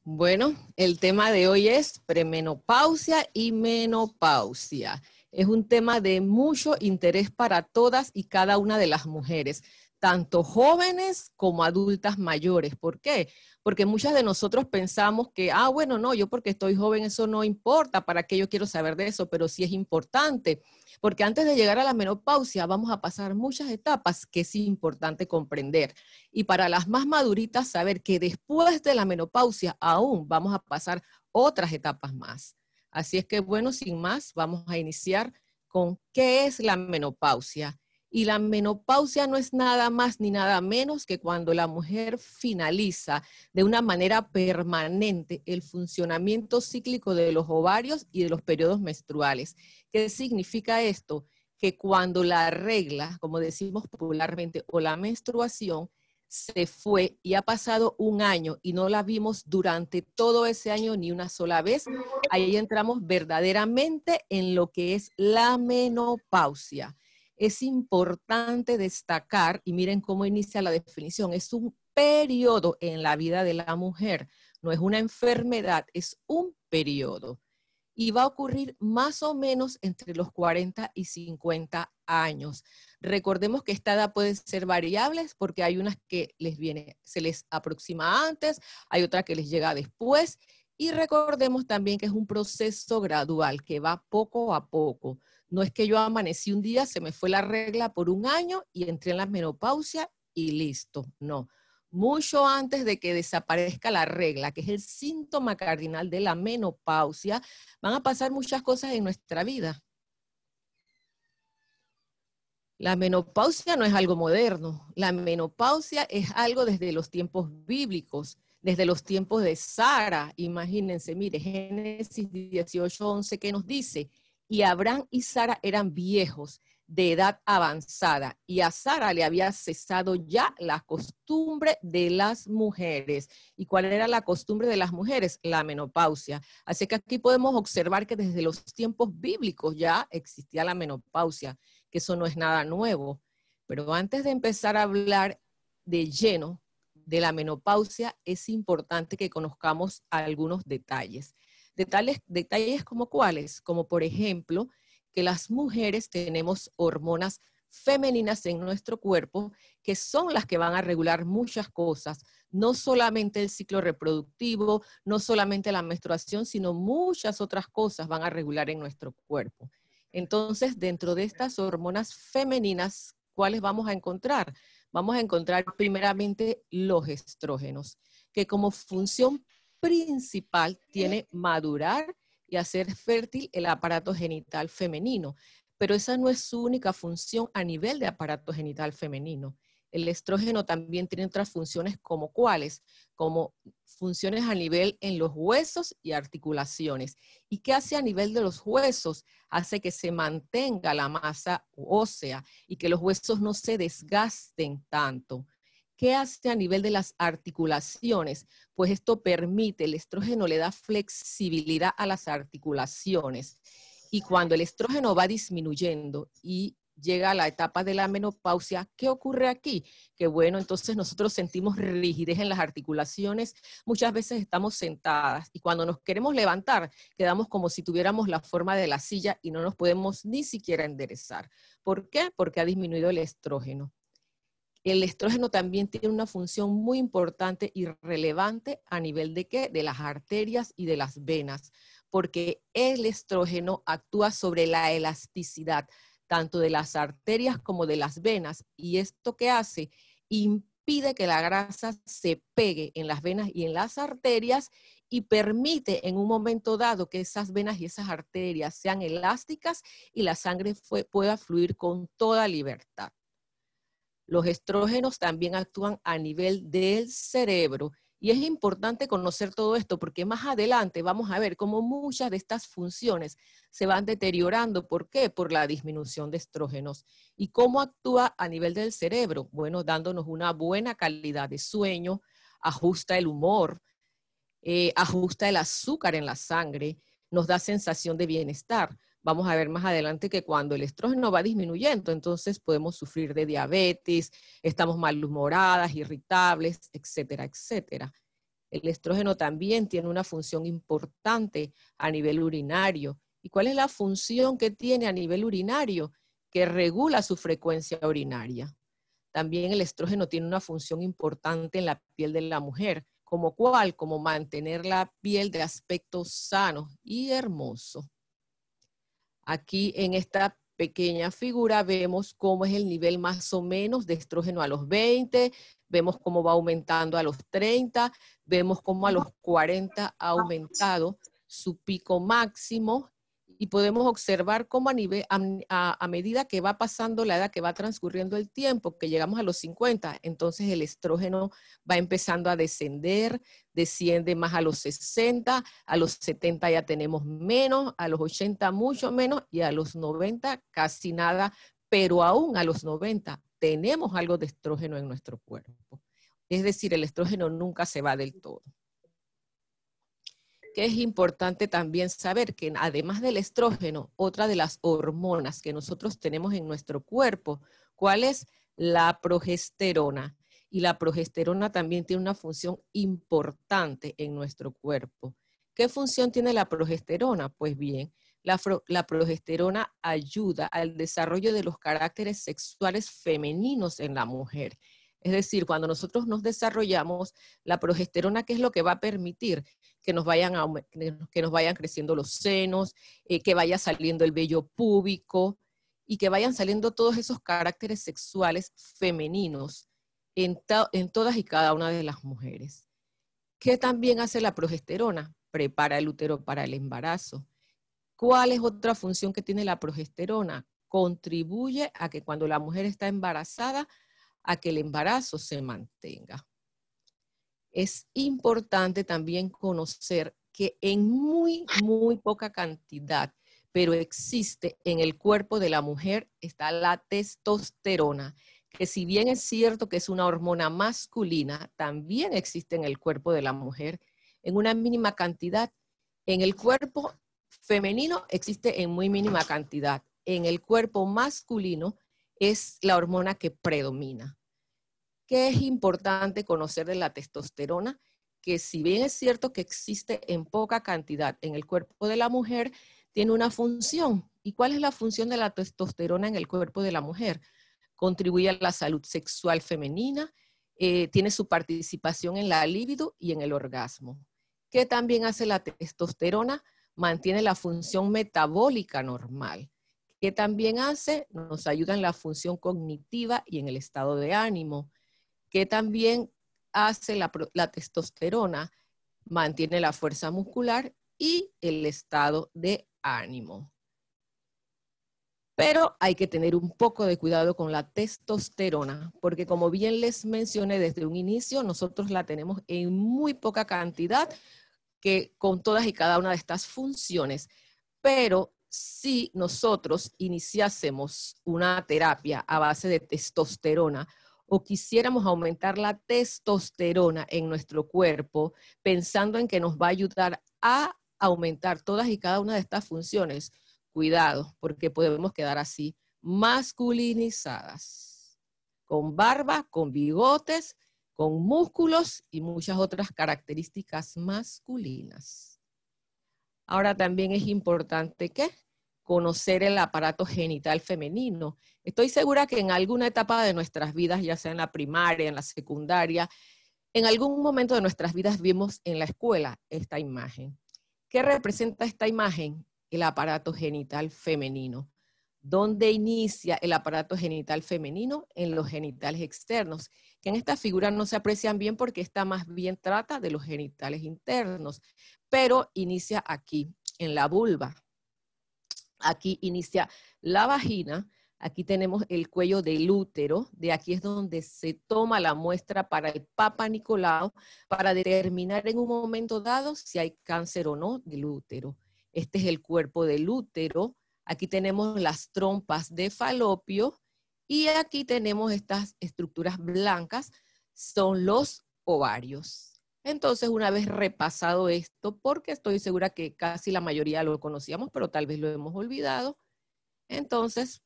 Bueno, el tema de hoy es premenopausia y menopausia. Es un tema de mucho interés para todas y cada una de las mujeres, tanto jóvenes como adultas mayores. ¿Por qué? Porque muchas de nosotros pensamos que, bueno, no, yo porque estoy joven eso no importa, ¿para qué yo quiero saber de eso? Pero sí es importante, porque antes de llegar a la menopausia vamos a pasar muchas etapas que es importante comprender. Y para las más maduritas, saber que después de la menopausia aún vamos a pasar otras etapas más. Así es que, bueno, sin más, vamos a iniciar con qué es la menopausia. Y la menopausia no es nada más ni nada menos que cuando la mujer finaliza de una manera permanente el funcionamiento cíclico de los ovarios y de los periodos menstruales. ¿Qué significa esto? Que cuando la regla, como decimos popularmente, o la menstruación, se fue y ha pasado un año y no la vimos durante todo ese año ni una sola vez, ahí entramos verdaderamente en lo que es la menopausia. Es importante destacar, y miren cómo inicia la definición, es un periodo en la vida de la mujer, no es una enfermedad, es un periodo. Y va a ocurrir más o menos entre los 40 y 50 años. Recordemos que esta edad puede ser variable porque hay unas que se les aproxima antes, hay otra que les llega después. Y recordemos también que es un proceso gradual que va poco a poco. No es que yo amanecí un día, se me fue la regla por un año y entré en la menopausia y listo. No. Mucho antes de que desaparezca la regla, que es el síntoma cardinal de la menopausia, van a pasar muchas cosas en nuestra vida. La menopausia no es algo moderno. La menopausia es algo desde los tiempos bíblicos, desde los tiempos de Sara. Imagínense, mire, Génesis 18:11 que nos dice, y Abraham y Sara eran viejos de edad avanzada, y a Sara le había cesado ya la costumbre de las mujeres. ¿Y cuál era la costumbre de las mujeres? La menopausia. Así que aquí podemos observar que desde los tiempos bíblicos ya existía la menopausia, que eso no es nada nuevo. Pero antes de empezar a hablar de lleno de la menopausia, es importante que conozcamos algunos detalles. Detalles como cuáles, como por ejemplo, que las mujeres tenemos hormonas femeninas en nuestro cuerpo que son las que van a regular muchas cosas, no solamente el ciclo reproductivo, no solamente la menstruación, sino muchas otras cosas van a regular en nuestro cuerpo. Entonces, dentro de estas hormonas femeninas, ¿cuáles vamos a encontrar? Vamos a encontrar primeramente los estrógenos, que como función principal tiene madurar y hacer fértil el aparato genital femenino. Pero esa no es su única función a nivel de aparato genital femenino. El estrógeno también tiene otras funciones como cuáles, como funciones a nivel en los huesos y articulaciones. ¿Y qué hace a nivel de los huesos? Hace que se mantenga la masa ósea y que los huesos no se desgasten tanto. ¿Qué hace a nivel de las articulaciones? Pues esto permite, el estrógeno le da flexibilidad a las articulaciones. Y cuando el estrógeno va disminuyendo y llega a la etapa de la menopausia, ¿qué ocurre aquí? Que bueno, entonces nosotros sentimos rigidez en las articulaciones, muchas veces estamos sentadas y cuando nos queremos levantar, quedamos como si tuviéramos la forma de la silla y no nos podemos ni siquiera enderezar. ¿Por qué? Porque ha disminuido el estrógeno. El estrógeno también tiene una función muy importante y relevante a nivel de ¿qué? De las arterias y de las venas, porque el estrógeno actúa sobre la elasticidad, tanto de las arterias como de las venas, y esto ¿qué hace? Impide que la grasa se pegue en las venas y en las arterias y permite en un momento dado que esas venas y esas arterias sean elásticas y la sangre pueda fluir con toda libertad. Los estrógenos también actúan a nivel del cerebro y es importante conocer todo esto porque más adelante vamos a ver cómo muchas de estas funciones se van deteriorando. ¿Por qué? Por la disminución de estrógenos. ¿Y cómo actúa a nivel del cerebro? Bueno, dándonos una buena calidad de sueño, ajusta el humor, ajusta el azúcar en la sangre, nos da sensación de bienestar. Vamos a ver más adelante que cuando el estrógeno va disminuyendo, entonces podemos sufrir de diabetes, estamos malhumoradas, irritables, etcétera, etcétera. El estrógeno también tiene una función importante a nivel urinario. ¿Y cuál es la función que tiene a nivel urinario? Que regula su frecuencia urinaria. También el estrógeno tiene una función importante en la piel de la mujer, como cuál, como mantener la piel de aspecto sano y hermoso. Aquí en esta pequeña figura vemos cómo es el nivel más o menos de estrógeno a los 20, vemos cómo va aumentando a los 30, vemos cómo a los 40 ha aumentado su pico máximo y podemos observar cómo a medida que va pasando la edad, que va transcurriendo el tiempo, que llegamos a los 50, entonces el estrógeno va empezando a descender, desciende más a los 60, a los 70 ya tenemos menos, a los 80 mucho menos y a los 90 casi nada, pero aún a los 90 tenemos algo de estrógeno en nuestro cuerpo. Es decir, el estrógeno nunca se va del todo. Que es importante también saber que además del estrógeno, otra de las hormonas que nosotros tenemos en nuestro cuerpo, ¿cuál es? La progesterona. Y la progesterona también tiene una función importante en nuestro cuerpo. ¿Qué función tiene la progesterona? Pues bien, la progesterona ayuda al desarrollo de los caracteres sexuales femeninos en la mujer. Es decir, cuando nosotros nos desarrollamos, la progesterona, ¿qué es lo que va a permitir? Que nos vayan creciendo los senos, que vaya saliendo el vello púbico y que vayan saliendo todos esos caracteres sexuales femeninos en todas y cada una de las mujeres. ¿Qué también hace la progesterona? Prepara el útero para el embarazo. ¿Cuál es otra función que tiene la progesterona? Contribuye a que cuando la mujer está embarazada, a que el embarazo se mantenga. Es importante también conocer que en muy poca cantidad, pero existe en el cuerpo de la mujer, está la testosterona, que si bien es cierto que es una hormona masculina, también existe en el cuerpo de la mujer en una mínima cantidad. En el cuerpo femenino existe en muy mínima cantidad. En el cuerpo masculino es la hormona que predomina. ¿Qué es importante conocer de la testosterona? Que si bien es cierto que existe en poca cantidad en el cuerpo de la mujer, tiene una función. ¿Y cuál es la función de la testosterona en el cuerpo de la mujer? Contribuye a la salud sexual femenina, tiene su participación en la libido y en el orgasmo. ¿Qué también hace la testosterona? Mantiene la función metabólica normal. ¿Qué también hace? Nos ayuda en la función cognitiva y en el estado de ánimo. ¿Qué también hace la testosterona? Mantiene la fuerza muscular y el estado de ánimo. Pero hay que tener un poco de cuidado con la testosterona, porque como bien les mencioné desde un inicio, nosotros la tenemos en muy poca cantidad que con todas y cada una de estas funciones. Pero si nosotros iniciásemos una terapia a base de testosterona o quisiéramos aumentar la testosterona en nuestro cuerpo, pensando en que nos va a ayudar a aumentar todas y cada una de estas funciones, cuidado, porque podemos quedar así, masculinizadas, con barba, con bigotes, con músculos y muchas otras características masculinas. Ahora también es importante que conocer el aparato genital femenino. Estoy segura que en alguna etapa de nuestras vidas, ya sea en la primaria, en la secundaria, en algún momento de nuestras vidas vimos en la escuela esta imagen. ¿Qué representa esta imagen? El aparato genital femenino. ¿Dónde inicia el aparato genital femenino? En los genitales externos, que en esta figura no se aprecian bien porque esta más bien trata de los genitales internos, pero inicia aquí, en la vulva. Aquí inicia la vagina, aquí tenemos el cuello del útero, de aquí es donde se toma la muestra para el Papa Nicolau para determinar en un momento dado si hay cáncer o no del útero. Este es el cuerpo del útero, aquí tenemos las trompas de falopio y aquí tenemos estas estructuras blancas, son los ovarios. Entonces, una vez repasado esto, porque estoy segura que casi la mayoría lo conocíamos, pero tal vez lo hemos olvidado, entonces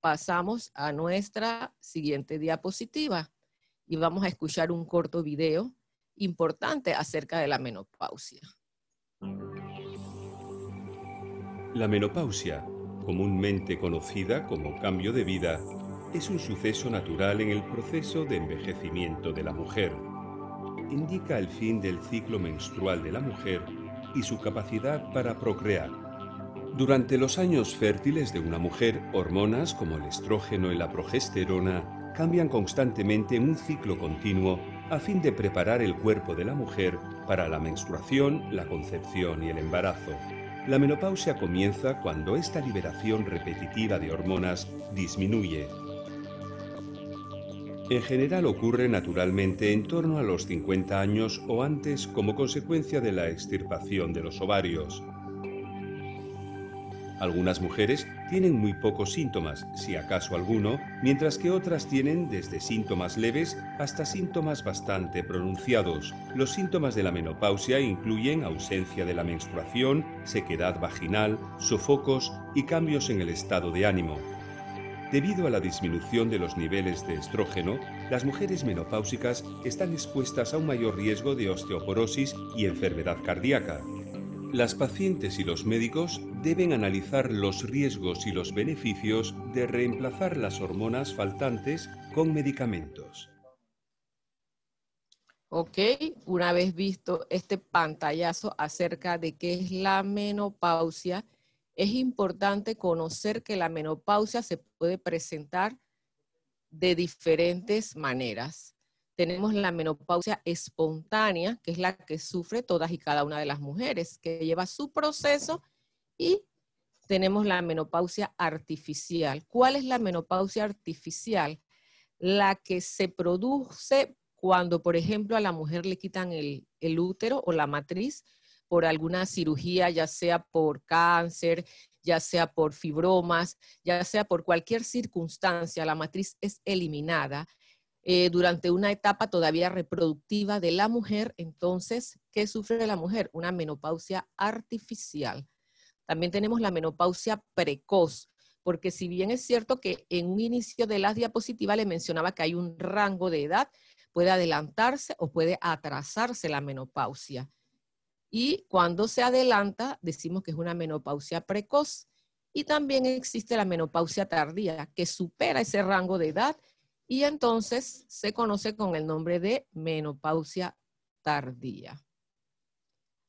pasamos a nuestra siguiente diapositiva y vamos a escuchar un corto video importante acerca de la menopausia. La menopausia, comúnmente conocida como cambio de vida, es un suceso natural en el proceso de envejecimiento de la mujer. Indica el fin del ciclo menstrual de la mujer y su capacidad para procrear. Durante los años fértiles de una mujer, hormonas como el estrógeno y la progesterona cambian constantemente en un ciclo continuo a fin de preparar el cuerpo de la mujer para la menstruación, la concepción y el embarazo. La menopausia comienza cuando esta liberación repetitiva de hormonas disminuye. En general ocurre naturalmente en torno a los 50 años o antes como consecuencia de la extirpación de los ovarios. Algunas mujeres tienen muy pocos síntomas, si acaso alguno, mientras que otras tienen desde síntomas leves hasta síntomas bastante pronunciados. Los síntomas de la menopausia incluyen ausencia de la menstruación, sequedad vaginal, sofocos y cambios en el estado de ánimo. Debido a la disminución de los niveles de estrógeno, las mujeres menopáusicas están expuestas a un mayor riesgo de osteoporosis y enfermedad cardíaca. Las pacientes y los médicos deben analizar los riesgos y los beneficios de reemplazar las hormonas faltantes con medicamentos. Ok, una vez visto este pantallazo acerca de qué es la menopausia, es importante conocer que la menopausia se puede presentar de diferentes maneras. Tenemos la menopausia espontánea, que es la que sufre todas y cada una de las mujeres, que lleva su proceso, y tenemos la menopausia artificial. ¿Cuál es la menopausia artificial? La que se produce cuando, por ejemplo, a la mujer le quitan el útero o la matriz por alguna cirugía, ya sea por cáncer, ya sea por fibromas, ya sea por cualquier circunstancia, la matriz es eliminada durante una etapa todavía reproductiva de la mujer. Entonces, ¿qué sufre la mujer? Una menopausia artificial. También tenemos la menopausia precoz, porque si bien es cierto que en un inicio de las diapositivas le mencionaba que hay un rango de edad, puede adelantarse o puede atrasarse la menopausia. Y cuando se adelanta, decimos que es una menopausia precoz. Y también existe la menopausia tardía, que supera ese rango de edad y entonces se conoce con el nombre de menopausia tardía.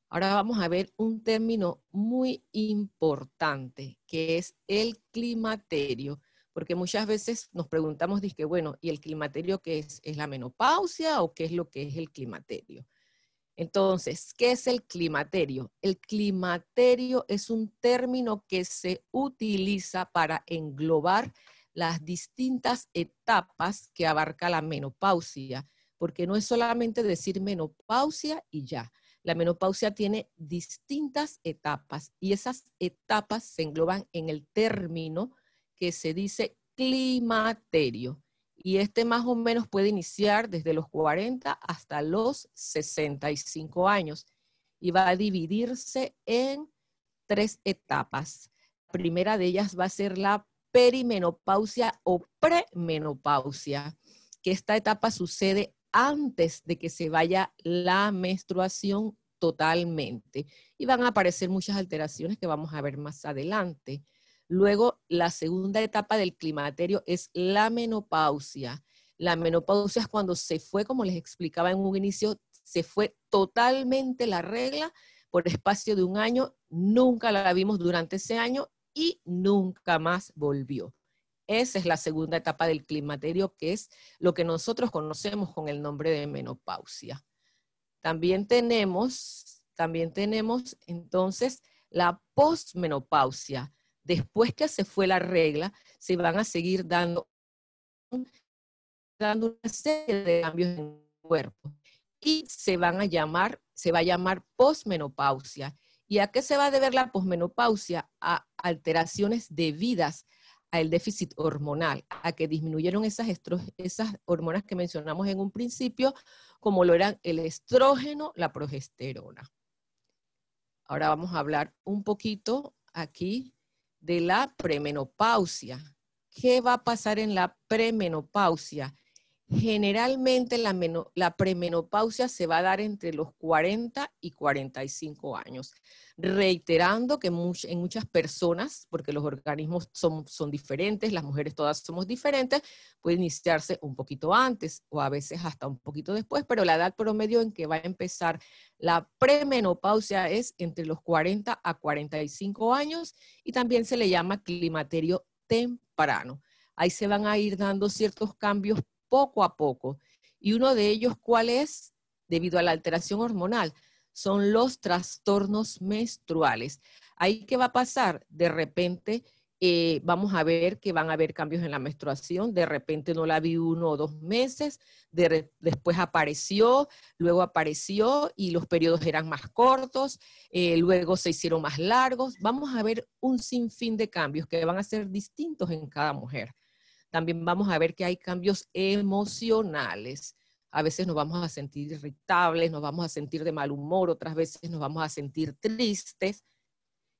Ahora vamos a ver un término muy importante, que es el climaterio, porque muchas veces nos preguntamos, dizque, bueno, ¿y el climaterio qué es? ¿Es la menopausia o qué es lo que es el climaterio? Entonces, ¿qué es el climaterio? El climaterio es un término que se utiliza para englobar las distintas etapas que abarca la menopausia, porque no es solamente decir menopausia y ya. La menopausia tiene distintas etapas y esas etapas se engloban en el término que se dice climaterio. Y este más o menos puede iniciar desde los 40 hasta los 65 años y va a dividirse en 3 etapas. La primera de ellas va a ser la perimenopausia o premenopausia, que esta etapa sucede antes de que se vaya la menstruación totalmente. Y van a aparecer muchas alteraciones que vamos a ver más adelante. Luego, la segunda etapa del climaterio es la menopausia. La menopausia es cuando se fue, como les explicaba en un inicio, se fue totalmente la regla por espacio de un año, nunca la vimos durante ese año y nunca más volvió. Esa es la segunda etapa del climaterio, que es lo que nosotros conocemos con el nombre de menopausia. También tenemos entonces la posmenopausia. Después que se fue la regla, se van a seguir dando una serie de cambios en el cuerpo y se va a llamar posmenopausia. ¿Y a qué se va a deber la posmenopausia? A alteraciones debidas al déficit hormonal, a que disminuyeron esas hormonas que mencionamos en un principio, como lo eran el estrógeno, la progesterona. Ahora vamos a hablar un poquito aquí de la premenopausia. ¿Qué va a pasar en la premenopausia? Generalmente la premenopausia se va a dar entre los 40 y 45 años, reiterando que en muchas personas, porque los organismos son diferentes, las mujeres todas somos diferentes, puede iniciarse un poquito antes o a veces hasta un poquito después, pero la edad promedio en que va a empezar la premenopausia es entre los 40 a 45 años y también se le llama climaterio temprano. Ahí se van a ir dando ciertos cambios poco a poco. Y uno de ellos, ¿cuál es? Debido a la alteración hormonal, son los trastornos menstruales. ¿Ahí qué va a pasar? De repente vamos a ver que van a haber cambios en la menstruación, de repente no la vi 1 o 2 meses, después apareció, luego apareció y los periodos eran más cortos, luego se hicieron más largos. Vamos a ver un sinfín de cambios que van a ser distintos en cada mujer. También vamos a ver que hay cambios emocionales. A veces nos vamos a sentir irritables, nos vamos a sentir de mal humor, otras veces nos vamos a sentir tristes.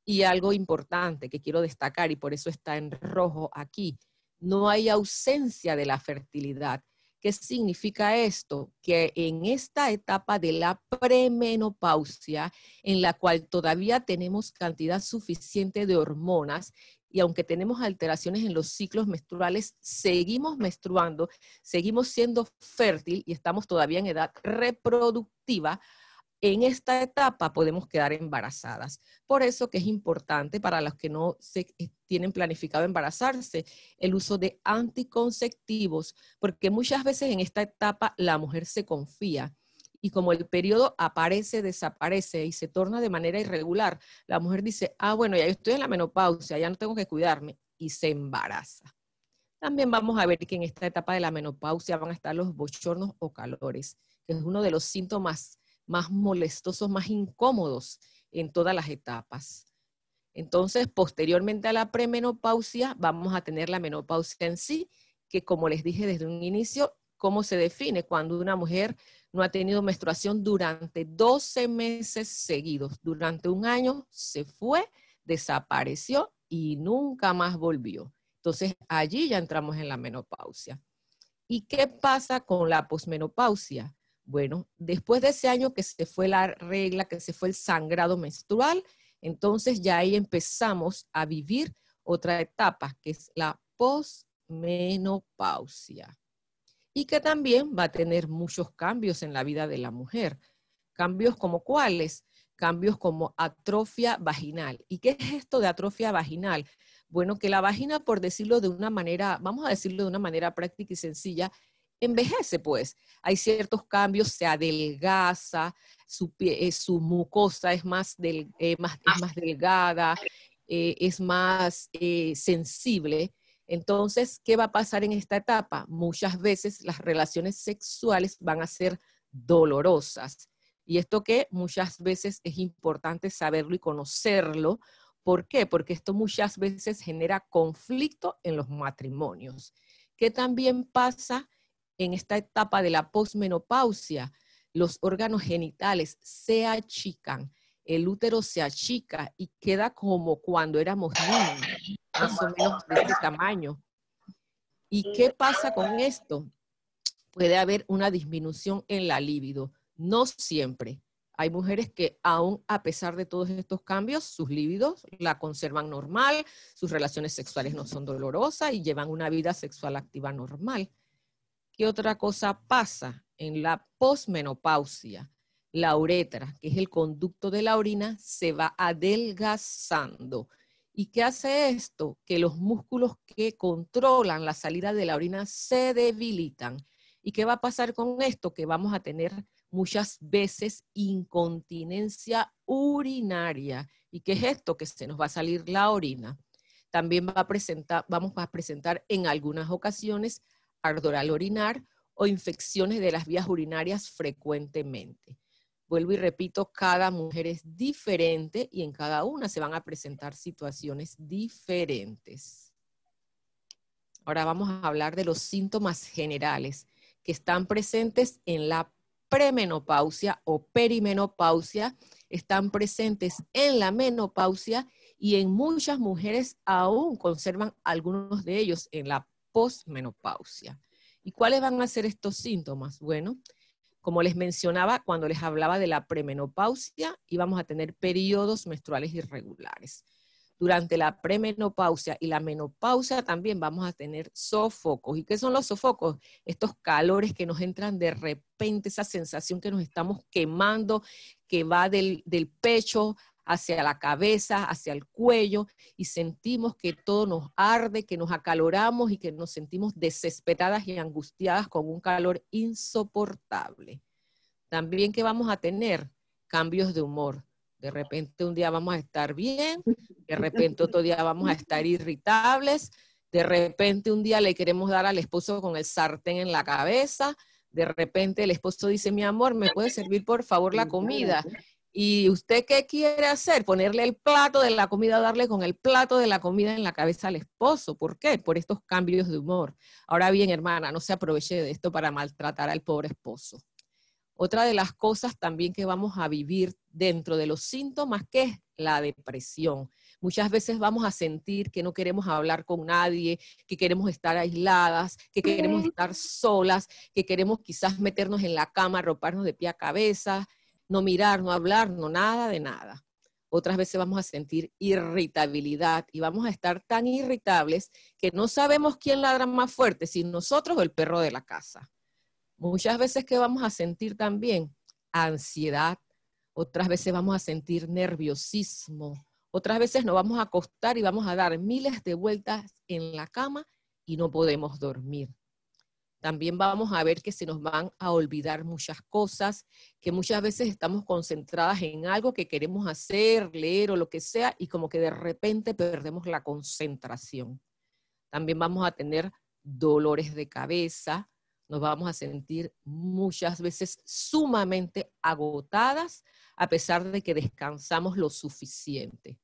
Y algo importante que quiero destacar, y por eso está en rojo aquí, no hay ausencia de la fertilidad. ¿Qué significa esto? Que en esta etapa de la premenopausia, en la cual todavía tenemos cantidad suficiente de hormonas, y aunque tenemos alteraciones en los ciclos menstruales, seguimos menstruando, seguimos siendo fértil y estamos todavía en edad reproductiva. En esta etapa podemos quedar embarazadas. Por eso que es importante para los que no tienen planificado embarazarse, el uso de anticonceptivos, porque muchas veces en esta etapa la mujer se confía. Y como el periodo aparece, desaparece y se torna de manera irregular, la mujer dice, bueno, ya yo estoy en la menopausia, ya no tengo que cuidarme, y se embaraza. También vamos a ver que en esta etapa de la menopausia van a estar los bochornos o calores, que es uno de los síntomas más molestosos, más incómodos en todas las etapas. Entonces, posteriormente a la premenopausia, vamos a tener la menopausia en sí, que como les dije desde un inicio, ¿cómo se define? Cuando una mujer no ha tenido menstruación durante 12 meses seguidos. Durante un año se fue, desapareció y nunca más volvió. Entonces, allí ya entramos en la menopausia. ¿Y qué pasa con la posmenopausia? Bueno, después de ese año que se fue la regla, que se fue el sangrado menstrual, entonces ya ahí empezamos a vivir otra etapa, que es la posmenopausia. Y que también va a tener muchos cambios en la vida de la mujer. ¿Cambios como cuáles? Cambios como atrofia vaginal. ¿Y qué es esto de atrofia vaginal? Bueno, que la vagina, por decirlo de una manera, vamos a decirlo de una manera práctica y sencilla, envejece pues. Hay ciertos cambios, se adelgaza, su mucosa es más delgada, es más sensible. Entonces, ¿qué va a pasar en esta etapa? Muchas veces las relaciones sexuales van a ser dolorosas. Y esto que muchas veces es importante saberlo y conocerlo. ¿Por qué? Porque esto muchas veces genera conflicto en los matrimonios. ¿Qué también pasa en esta etapa de la posmenopausia? Los órganos genitales se achican, el útero se achica y queda como cuando éramos niños, más o menos de este tamaño. ¿Y qué pasa con esto? Puede haber una disminución en la libido. No siempre. Hay mujeres que aún a pesar de todos estos cambios, sus líbidos la conservan normal, sus relaciones sexuales no son dolorosas y llevan una vida sexual activa normal. ¿Qué otra cosa pasa en la posmenopausia? La uretra, que es el conducto de la orina, se va adelgazando. ¿Y qué hace esto? Que los músculos que controlan la salida de la orina se debilitan. ¿Y qué va a pasar con esto? Que vamos a tener muchas veces incontinencia urinaria. ¿Y qué es esto? Que se nos va a salir la orina. También vamos a presentar en algunas ocasiones ardor al orinar o infecciones de las vías urinarias frecuentemente. Vuelvo y repito, cada mujer es diferente y en cada una se van a presentar situaciones diferentes. Ahora vamos a hablar de los síntomas generales que están presentes en la premenopausia o perimenopausia, están presentes en la menopausia y en muchas mujeres aún conservan algunos de ellos en la posmenopausia. ¿Y cuáles van a ser estos síntomas? Bueno, como les mencionaba cuando les hablaba de la premenopausia, íbamos a tener periodos menstruales irregulares. Durante la premenopausia y la menopausia también vamos a tener sofocos. ¿Y qué son los sofocos? Estos calores que nos entran de repente, esa sensación que nos estamos quemando, que va del pecho hacia la cabeza, hacia el cuello, y sentimos que todo nos arde, que nos acaloramos y que nos sentimos desesperadas y angustiadas con un calor insoportable. También que vamos a tener cambios de humor. De repente un día vamos a estar bien, de repente otro día vamos a estar irritables, de repente un día le queremos dar al esposo con el sartén en la cabeza, de repente el esposo dice, mi amor, ¿me puede servir por favor la comida? ¿Y usted qué quiere hacer? Ponerle el plato de la comida, darle con el plato de la comida en la cabeza al esposo. ¿Por qué? Por estos cambios de humor. Ahora bien, hermana, no se aproveche de esto para maltratar al pobre esposo. Otra de las cosas también que vamos a vivir dentro de los síntomas, que es la depresión. Muchas veces vamos a sentir que no queremos hablar con nadie, que queremos estar aisladas, que queremos estar solas, que queremos quizás meternos en la cama, arroparnos de pie a cabeza, no mirar, no hablar, no nada de nada. Otras veces vamos a sentir irritabilidad y vamos a estar tan irritables que no sabemos quién ladra más fuerte, si nosotros o el perro de la casa. Muchas veces que vamos a sentir también ansiedad, otras veces vamos a sentir nerviosismo, otras veces nos vamos a acostar y vamos a dar miles de vueltas en la cama y no podemos dormir. También vamos a ver que se nos van a olvidar muchas cosas, que muchas veces estamos concentradas en algo que queremos hacer, leer o lo que sea, y como que de repente perdemos la concentración. También vamos a tener dolores de cabeza, nos vamos a sentir muchas veces sumamente agotadas a pesar de que descansamos lo suficiente.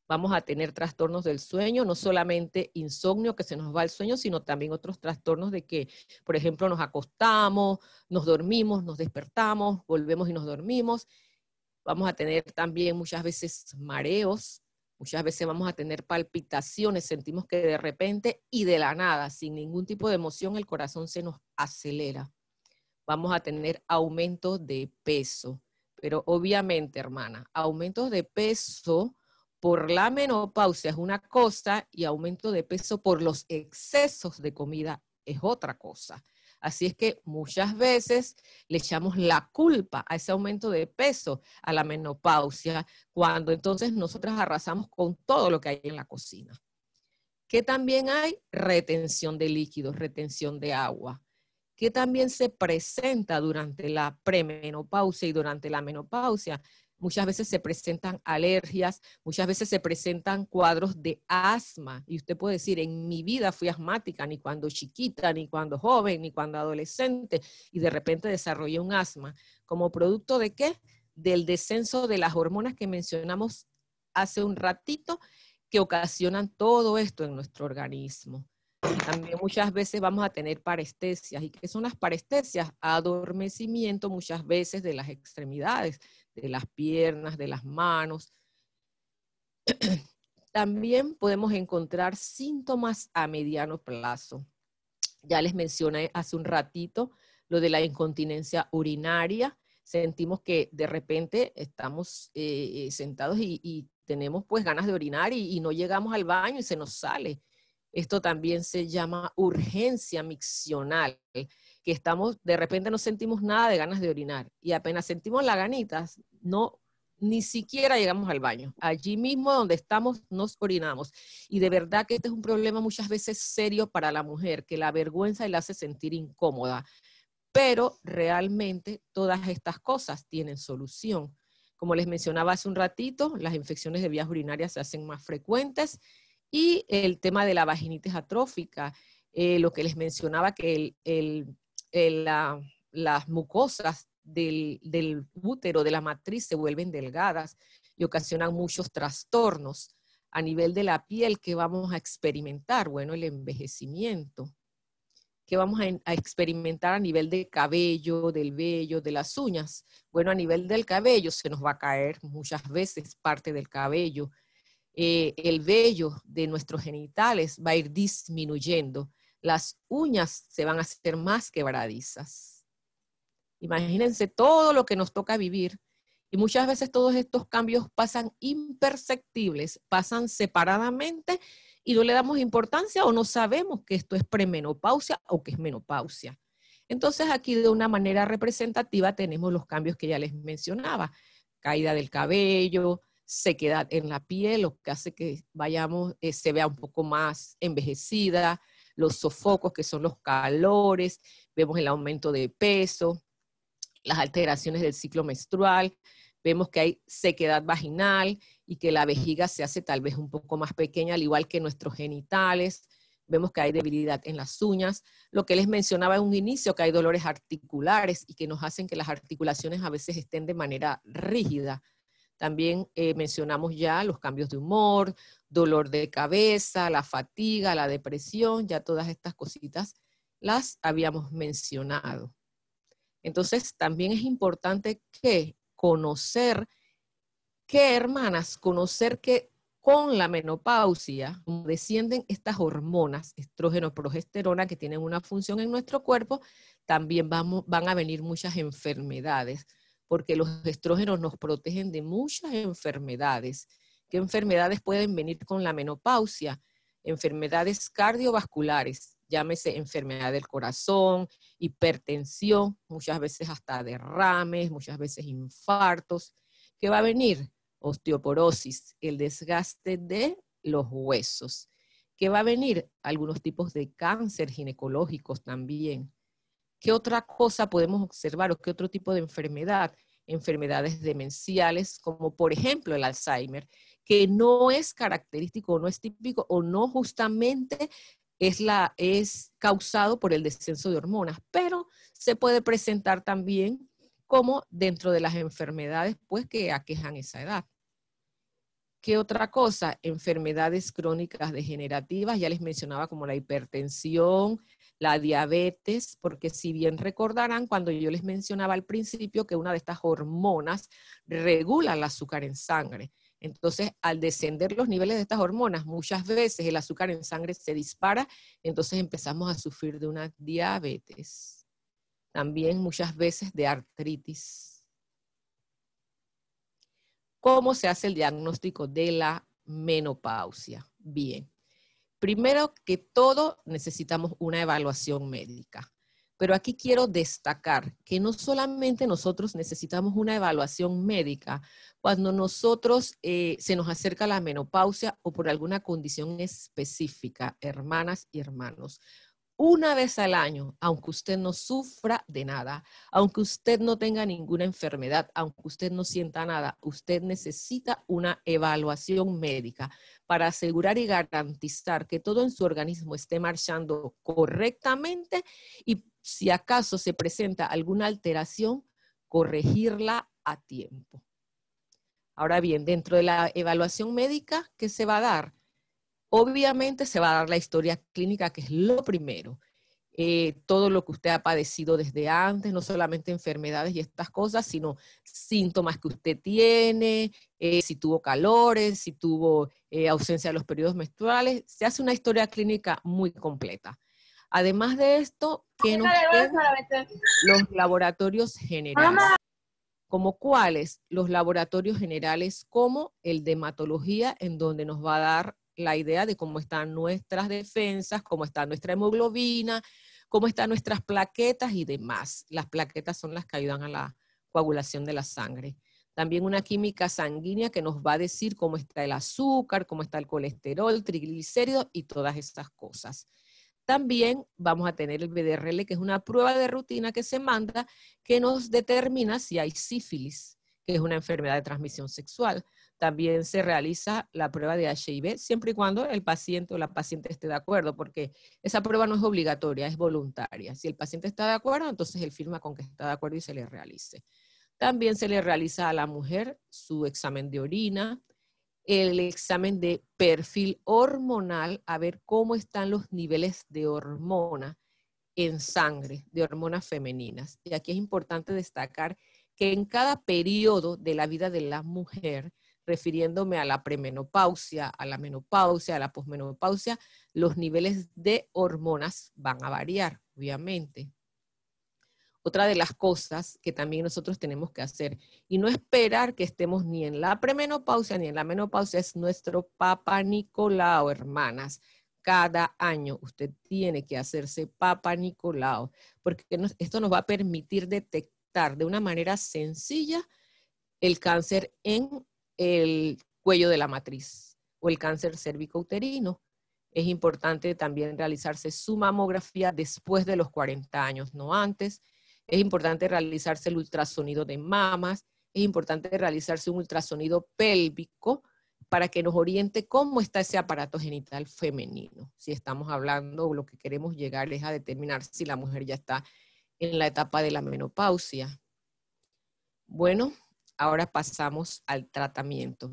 Vamos a tener trastornos del sueño, no solamente insomnio, que se nos va el sueño, sino también otros trastornos de que, por ejemplo, nos acostamos, nos dormimos, nos despertamos, volvemos y nos dormimos. Vamos a tener también muchas veces mareos, muchas veces vamos a tener palpitaciones, sentimos que de repente y de la nada, sin ningún tipo de emoción, el corazón se nos acelera. Vamos a tener aumentos de peso, pero obviamente, hermana, aumentos de peso por la menopausia es una cosa y aumento de peso por los excesos de comida es otra cosa. Así es que muchas veces le echamos la culpa a ese aumento de peso a la menopausia, cuando entonces nosotras arrasamos con todo lo que hay en la cocina. Que también hay retención de líquidos, retención de agua, que también se presenta durante la premenopausia y durante la menopausia. Muchas veces se presentan alergias, muchas veces se presentan cuadros de asma. Y usted puede decir, en mi vida fui asmática, ni cuando chiquita, ni cuando joven, ni cuando adolescente, y de repente desarrollé un asma. ¿Como producto de qué? Del descenso de las hormonas que mencionamos hace un ratito, que ocasionan todo esto en nuestro organismo. También muchas veces vamos a tener parestesias. ¿Y qué son las parestesias? Adormecimiento muchas veces de las extremidades, de las piernas, de las manos. También podemos encontrar síntomas a mediano plazo. Ya les mencioné hace un ratito lo de la incontinencia urinaria. Sentimos que de repente estamos sentados y tenemos pues ganas de orinar y no llegamos al baño y se nos sale. Esto también se llama urgencia miccional, que estamos, de repente no sentimos nada de ganas de orinar y apenas sentimos las ganitas, ni siquiera llegamos al baño. Allí mismo donde estamos nos orinamos. Y de verdad que este es un problema muchas veces serio para la mujer, que la vergüenza la hace sentir incómoda. Pero realmente todas estas cosas tienen solución. Como les mencionaba hace un ratito, las infecciones de vías urinarias se hacen más frecuentes. Y el tema de la vaginitis atrófica, lo que les mencionaba que las mucosas del útero, de la matriz, se vuelven delgadas y ocasionan muchos trastornos a nivel de la piel que vamos a experimentar. Bueno, el envejecimiento, que vamos a experimentar a nivel del cabello, del vello, de las uñas. Bueno, a nivel del cabello se nos va a caer muchas veces parte del cabello. El vello de nuestros genitales va a ir disminuyendo. las uñas se van a hacer más quebradizas. Imagínense todo lo que nos toca vivir. Y muchas veces todos estos cambios pasan imperceptibles, pasan separadamente y no le damos importancia o no sabemos que esto es premenopausia o que es menopausia. Entonces aquí de una manera representativa tenemos los cambios que ya les mencionaba. Caída del cabello, sequedad en la piel, lo que hace que se vea un poco más envejecida, los sofocos que son los calores, vemos el aumento de peso, las alteraciones del ciclo menstrual, vemos que hay sequedad vaginal y que la vejiga se hace tal vez un poco más pequeña, al igual que nuestros genitales. Vemos que hay debilidad en las uñas. Lo que les mencionaba en un inicio, que hay dolores articulares y que nos hacen que las articulaciones a veces estén de manera rígida. También mencionamos ya los cambios de humor, dolor de cabeza, la fatiga, la depresión, ya todas estas cositas las habíamos mencionado. Entonces, también es importante que conocer que con la menopausia descienden estas hormonas, estrógeno, progesterona, que tienen una función en nuestro cuerpo, también van a venir muchas enfermedades, porque los estrógenos nos protegen de muchas enfermedades. ¿Qué enfermedades pueden venir con la menopausia? Enfermedades cardiovasculares, llámese enfermedad del corazón, hipertensión, muchas veces hasta derrames, muchas veces infartos. ¿Qué va a venir? Osteoporosis, el desgaste de los huesos. ¿Qué va a venir? Algunos tipos de cáncer ginecológicos también. ¿Qué otra cosa podemos observar o qué otro tipo de enfermedad? Enfermedades demenciales, como por ejemplo el Alzheimer, que no es característico, no es típico o no justamente es causado por el descenso de hormonas, pero se puede presentar también como dentro de las enfermedades pues, que aquejan esa edad. ¿Qué otra cosa? Enfermedades crónicas degenerativas, ya les mencionaba como la hipertensión, la diabetes, porque si bien recordarán cuando yo les mencionaba al principio que una de estas hormonas regula el azúcar en sangre. Entonces, al descender los niveles de estas hormonas, muchas veces el azúcar en sangre se dispara, entonces empezamos a sufrir de una diabetes. También muchas veces de artritis. ¿Cómo se hace el diagnóstico de la menopausia? Bien, primero que todo necesitamos una evaluación médica. Pero aquí quiero destacar que no solamente nosotros necesitamos una evaluación médica cuando nosotros se nos acerca la menopausia o por alguna condición específica, hermanas y hermanos. Una vez al año, aunque usted no sufra de nada, aunque usted no tenga ninguna enfermedad, aunque usted no sienta nada, usted necesita una evaluación médica para asegurar y garantizar que todo en su organismo esté marchando correctamente y si acaso se presenta alguna alteración, corregirla a tiempo. Ahora bien, dentro de la evaluación médica, ¿qué se va a dar? Obviamente se va a dar la historia clínica, que es lo primero. Todo lo que usted ha padecido desde antes, no solamente enfermedades y estas cosas, sino síntomas que usted tiene, si tuvo calores, si tuvo ausencia de los periodos menstruales. Se hace una historia clínica muy completa. Además de esto, ¿qué nos queda? Los laboratorios generales. ¿Como cuáles? Los laboratorios generales como el de hematología, en donde nos va a dar la idea de cómo están nuestras defensas, cómo está nuestra hemoglobina, cómo están nuestras plaquetas y demás. Las plaquetas son las que ayudan a la coagulación de la sangre. También una química sanguínea que nos va a decir cómo está el azúcar, cómo está el colesterol, triglicéridos y todas estas cosas. También vamos a tener el VDRL, que es una prueba de rutina que se manda que nos determina si hay sífilis, que es una enfermedad de transmisión sexual. También se realiza la prueba de HIV, siempre y cuando el paciente o la paciente esté de acuerdo, porque esa prueba no es obligatoria, es voluntaria. Si el paciente está de acuerdo, entonces él firma con que está de acuerdo y se le realice. También se le realiza a la mujer su examen de orina, el examen de perfil hormonal, a ver cómo están los niveles de hormona en sangre, de hormonas femeninas. Y aquí es importante destacar que en cada periodo de la vida de la mujer refiriéndome a la premenopausia, a la menopausia, a la posmenopausia, los niveles de hormonas van a variar, obviamente. Otra de las cosas que también nosotros tenemos que hacer y no esperar que estemos ni en la premenopausia ni en la menopausia es nuestro Papa Nicolau, hermanas. Cada año usted tiene que hacerse Papa Nicolau, porque esto nos va a permitir detectar de una manera sencilla el cáncer en el cuello de la matriz o el cáncer cérvico-uterino. Es importante también realizarse su mamografía después de los 40 años, no antes. Es importante realizarse el ultrasonido de mamas, es importante realizarse un ultrasonido pélvico para que nos oriente cómo está ese aparato genital femenino. Si estamos hablando, lo que queremos llegar es a determinar si la mujer ya está en la etapa de la menopausia. Bueno, ahora pasamos al tratamiento.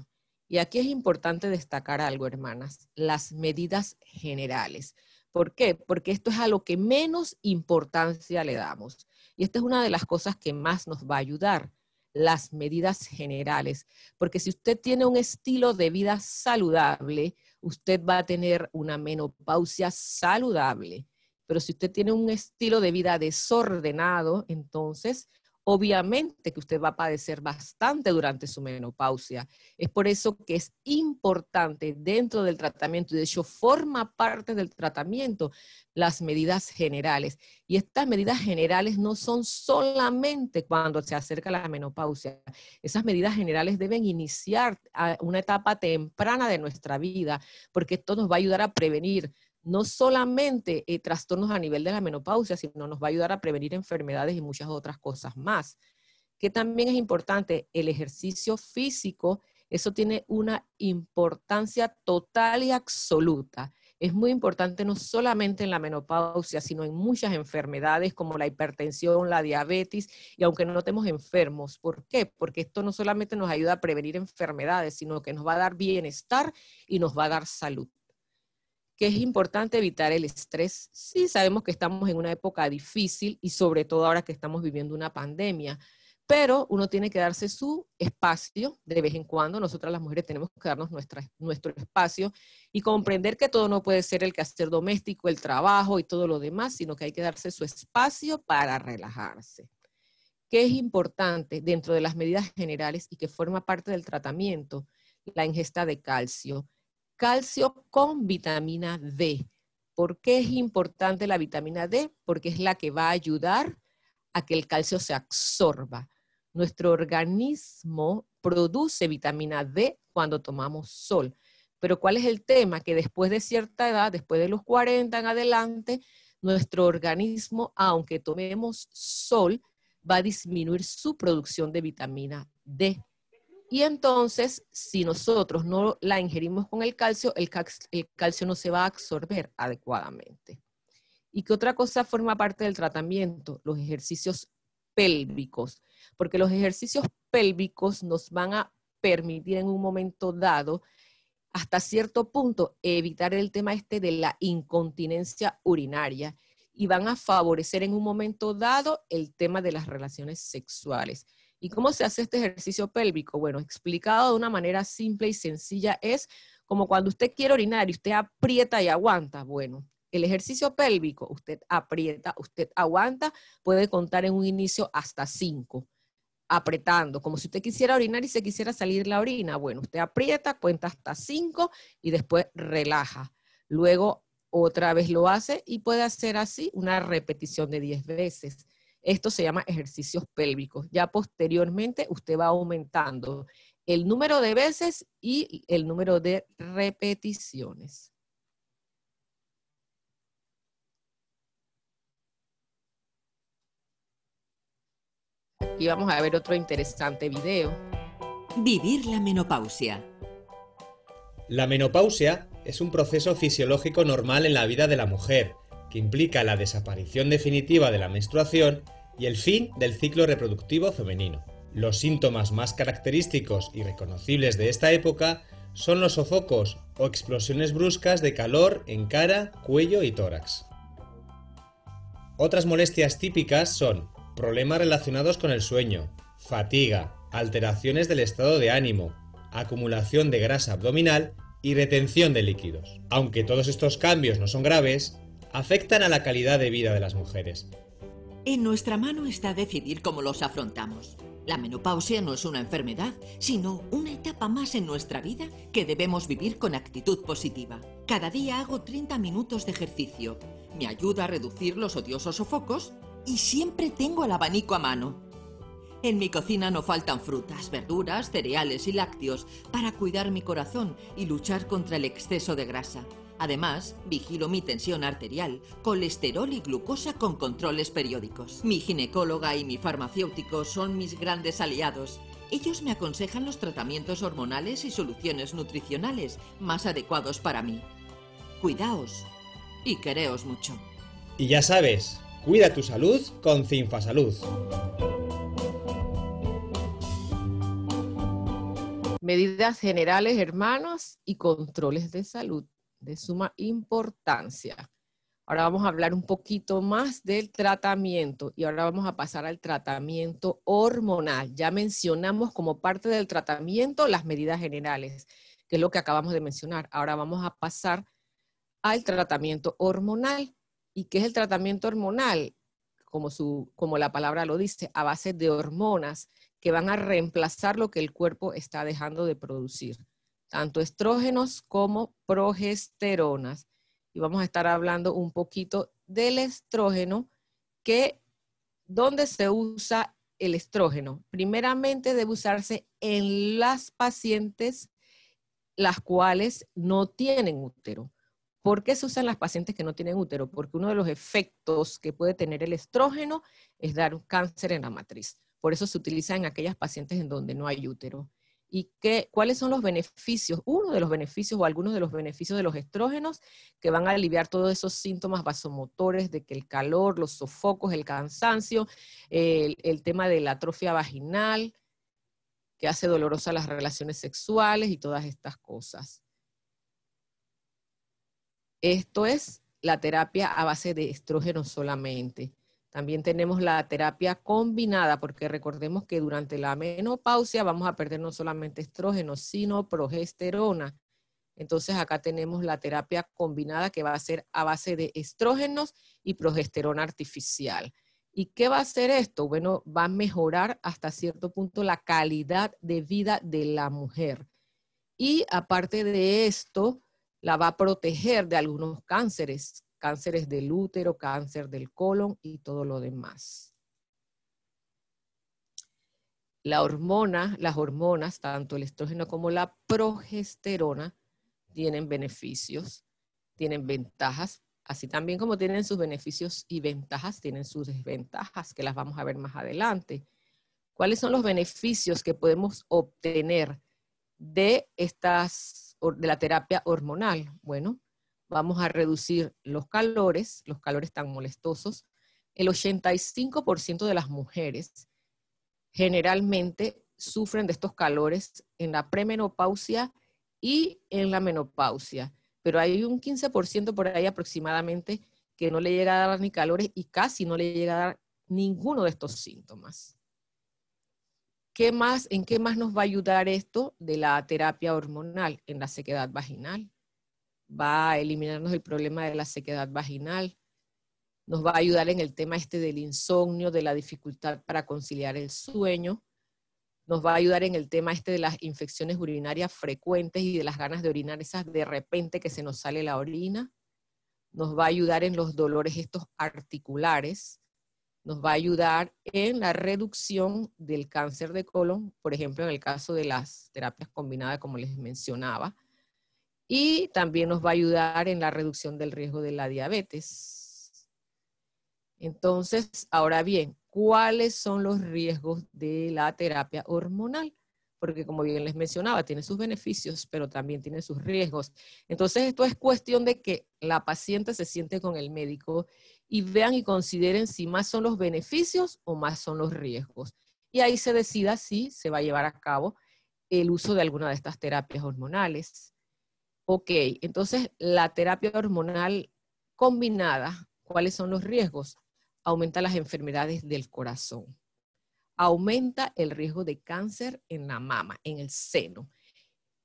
Y aquí es importante destacar algo, hermanas, las medidas generales. ¿Por qué? Porque esto es a lo que menos importancia le damos. Y esta es una de las cosas que más nos va a ayudar, las medidas generales. Porque si usted tiene un estilo de vida saludable, usted va a tener una menopausia saludable. Pero si usted tiene un estilo de vida desordenado, entonces obviamente que usted va a padecer bastante durante su menopausia. Es por eso que es importante dentro del tratamiento, y de hecho forma parte del tratamiento, las medidas generales. Y estas medidas generales no son solamente cuando se acerca la menopausia. Esas medidas generales deben iniciar a una etapa temprana de nuestra vida, porque esto nos va a ayudar a prevenir no solamente trastornos a nivel de la menopausia, sino nos va a ayudar a prevenir enfermedades y muchas otras cosas más. Que también es importante el ejercicio físico, eso tiene una importancia total y absoluta. Es muy importante no solamente en la menopausia, sino en muchas enfermedades como la hipertensión, la diabetes, y aunque no estemos enfermos. ¿Por qué? Porque esto no solamente nos ayuda a prevenir enfermedades, sino que nos va a dar bienestar y nos va a dar salud. Que es importante evitar el estrés. Sí, sabemos que estamos en una época difícil y sobre todo ahora que estamos viviendo una pandemia, pero uno tiene que darse su espacio de vez en cuando. Nosotras las mujeres tenemos que darnos nuestro espacio y comprender que todo no puede ser el quehacer doméstico, el trabajo y todo lo demás, sino que hay que darse su espacio para relajarse. ¿Qué es importante dentro de las medidas generales y que forma parte del tratamiento? La ingesta de calcio. Calcio con vitamina D. ¿Por qué es importante la vitamina D? Porque es la que va a ayudar a que el calcio se absorba. Nuestro organismo produce vitamina D cuando tomamos sol. Pero ¿cuál es el tema? Que después de cierta edad, después de los 40 en adelante, nuestro organismo, aunque tomemos sol, va a disminuir su producción de vitamina D. Y entonces, si nosotros no la ingerimos con el calcio no se va a absorber adecuadamente. ¿Y qué otra cosa forma parte del tratamiento? Los ejercicios pélvicos. Porque los ejercicios pélvicos nos van a permitir en un momento dado, hasta cierto punto, evitar el tema de la incontinencia urinaria. Y van a favorecer en un momento dado el tema de las relaciones sexuales. ¿Y cómo se hace este ejercicio pélvico? Bueno, explicado de una manera simple y sencilla, es como cuando usted quiere orinar y usted aprieta y aguanta. Bueno, el ejercicio pélvico, usted aprieta, usted aguanta, puede contar en un inicio hasta 5, apretando, como si usted quisiera orinar y se quisiera salir la orina. Bueno, usted aprieta, cuenta hasta 5 y después relaja. Luego otra vez lo hace y puede hacer así una repetición de 10 veces. Esto se llama ejercicios pélvicos. Ya posteriormente usted va aumentando el número de veces y el número de repeticiones. Aquí vamos a ver otro interesante video. Vivir la menopausia. La menopausia es un proceso fisiológico normal en la vida de la mujer, que implica la desaparición definitiva de la menstruación y el fin del ciclo reproductivo femenino. Los síntomas más característicos y reconocibles de esta época son los sofocos o explosiones bruscas de calor en cara, cuello y tórax. Otras molestias típicas son problemas relacionados con el sueño, fatiga, alteraciones del estado de ánimo, acumulación de grasa abdominal y retención de líquidos. Aunque todos estos cambios no son graves, afectan a la calidad de vida de las mujeres. En nuestra mano está decidir cómo los afrontamos. La menopausia no es una enfermedad, sino una etapa más en nuestra vida que debemos vivir con actitud positiva. Cada día hago 30 minutos de ejercicio. Me ayuda a reducir los odiosos sofocos y siempre tengo el abanico a mano. En mi cocina no faltan frutas, verduras, cereales y lácteos para cuidar mi corazón y luchar contra el exceso de grasa. Además, vigilo mi tensión arterial, colesterol y glucosa con controles periódicos. Mi ginecóloga y mi farmacéutico son mis grandes aliados. Ellos me aconsejan los tratamientos hormonales y soluciones nutricionales más adecuados para mí. Cuidaos y quereos mucho. Y ya sabes, cuida tu salud con Cinfasalud. Medidas generales, hermanos, y controles de salud de suma importancia. Ahora vamos a hablar un poquito más del tratamiento y ahora vamos a pasar al tratamiento hormonal. Ya mencionamos como parte del tratamiento las medidas generales, que es lo que acabamos de mencionar. Ahora vamos a pasar al tratamiento hormonal. ¿Y qué es el tratamiento hormonal? Como la palabra lo dice, a base de hormonas que van a reemplazar lo que el cuerpo está dejando de producir, tanto estrógenos como progesteronas. Y vamos a estar hablando un poquito del estrógeno, ¿dónde se usa el estrógeno? Primeramente debe usarse en las pacientes las cuales no tienen útero. ¿Por qué se usan las pacientes que no tienen útero? Porque uno de los efectos que puede tener el estrógeno es dar un cáncer en la matriz. Por eso se utiliza en aquellas pacientes en donde no hay útero. ¿Y cuáles son los beneficios? Uno de los beneficios o algunos de los beneficios de los estrógenos que van a aliviar todos esos síntomas vasomotores de que el calor, los sofocos, el cansancio, el tema de la atrofia vaginal, que hace dolorosas las relaciones sexuales y todas estas cosas. Esto es la terapia a base de estrógenos solamente. También tenemos la terapia combinada, porque recordemos que durante la menopausia vamos a perder no solamente estrógenos, sino progesterona. Entonces acá tenemos la terapia combinada que va a ser a base de estrógenos y progesterona artificial. ¿Y qué va a hacer esto? Bueno, va a mejorar hasta cierto punto la calidad de vida de la mujer. Y aparte de esto, la va a proteger de algunos cánceres. Cánceres del útero, cáncer del colon y todo lo demás. Las hormonas, tanto el estrógeno como la progesterona, tienen beneficios, tienen ventajas, así también como tienen sus beneficios y ventajas, tienen sus desventajas, que las vamos a ver más adelante. ¿Cuáles son los beneficios que podemos obtener de la terapia hormonal? Bueno, vamos a reducir los calores tan molestosos. El 85% de las mujeres generalmente sufren de estos calores en la premenopausia y en la menopausia. Pero hay un 15% por ahí aproximadamente que no le llega a dar ni calores y casi no le llega a dar ninguno de estos síntomas. ¿En qué más nos va a ayudar esto de la terapia hormonal? En la sequedad vaginal. Va a eliminarnos el problema de la sequedad vaginal, nos va a ayudar en el tema del insomnio, de la dificultad para conciliar el sueño, nos va a ayudar en el tema de las infecciones urinarias frecuentes y de las ganas de orinar, esas de repente que se nos sale la orina, nos va a ayudar en los dolores estos articulares, nos va a ayudar en la reducción del cáncer de colon, por ejemplo en el caso de las terapias combinadas como les mencionaba, y también nos va a ayudar en la reducción del riesgo de la diabetes. Entonces, ahora bien, ¿cuáles son los riesgos de la terapia hormonal? Porque como bien les mencionaba, tiene sus beneficios, pero también tiene sus riesgos. Entonces, esto es cuestión de que la paciente se siente con el médico y vean y consideren si más son los beneficios o más son los riesgos. Y ahí se decida si se va a llevar a cabo el uso de alguna de estas terapias hormonales. Ok, entonces la terapia hormonal combinada, ¿cuáles son los riesgos? Aumenta las enfermedades del corazón, aumenta el riesgo de cáncer en la mama, en el seno,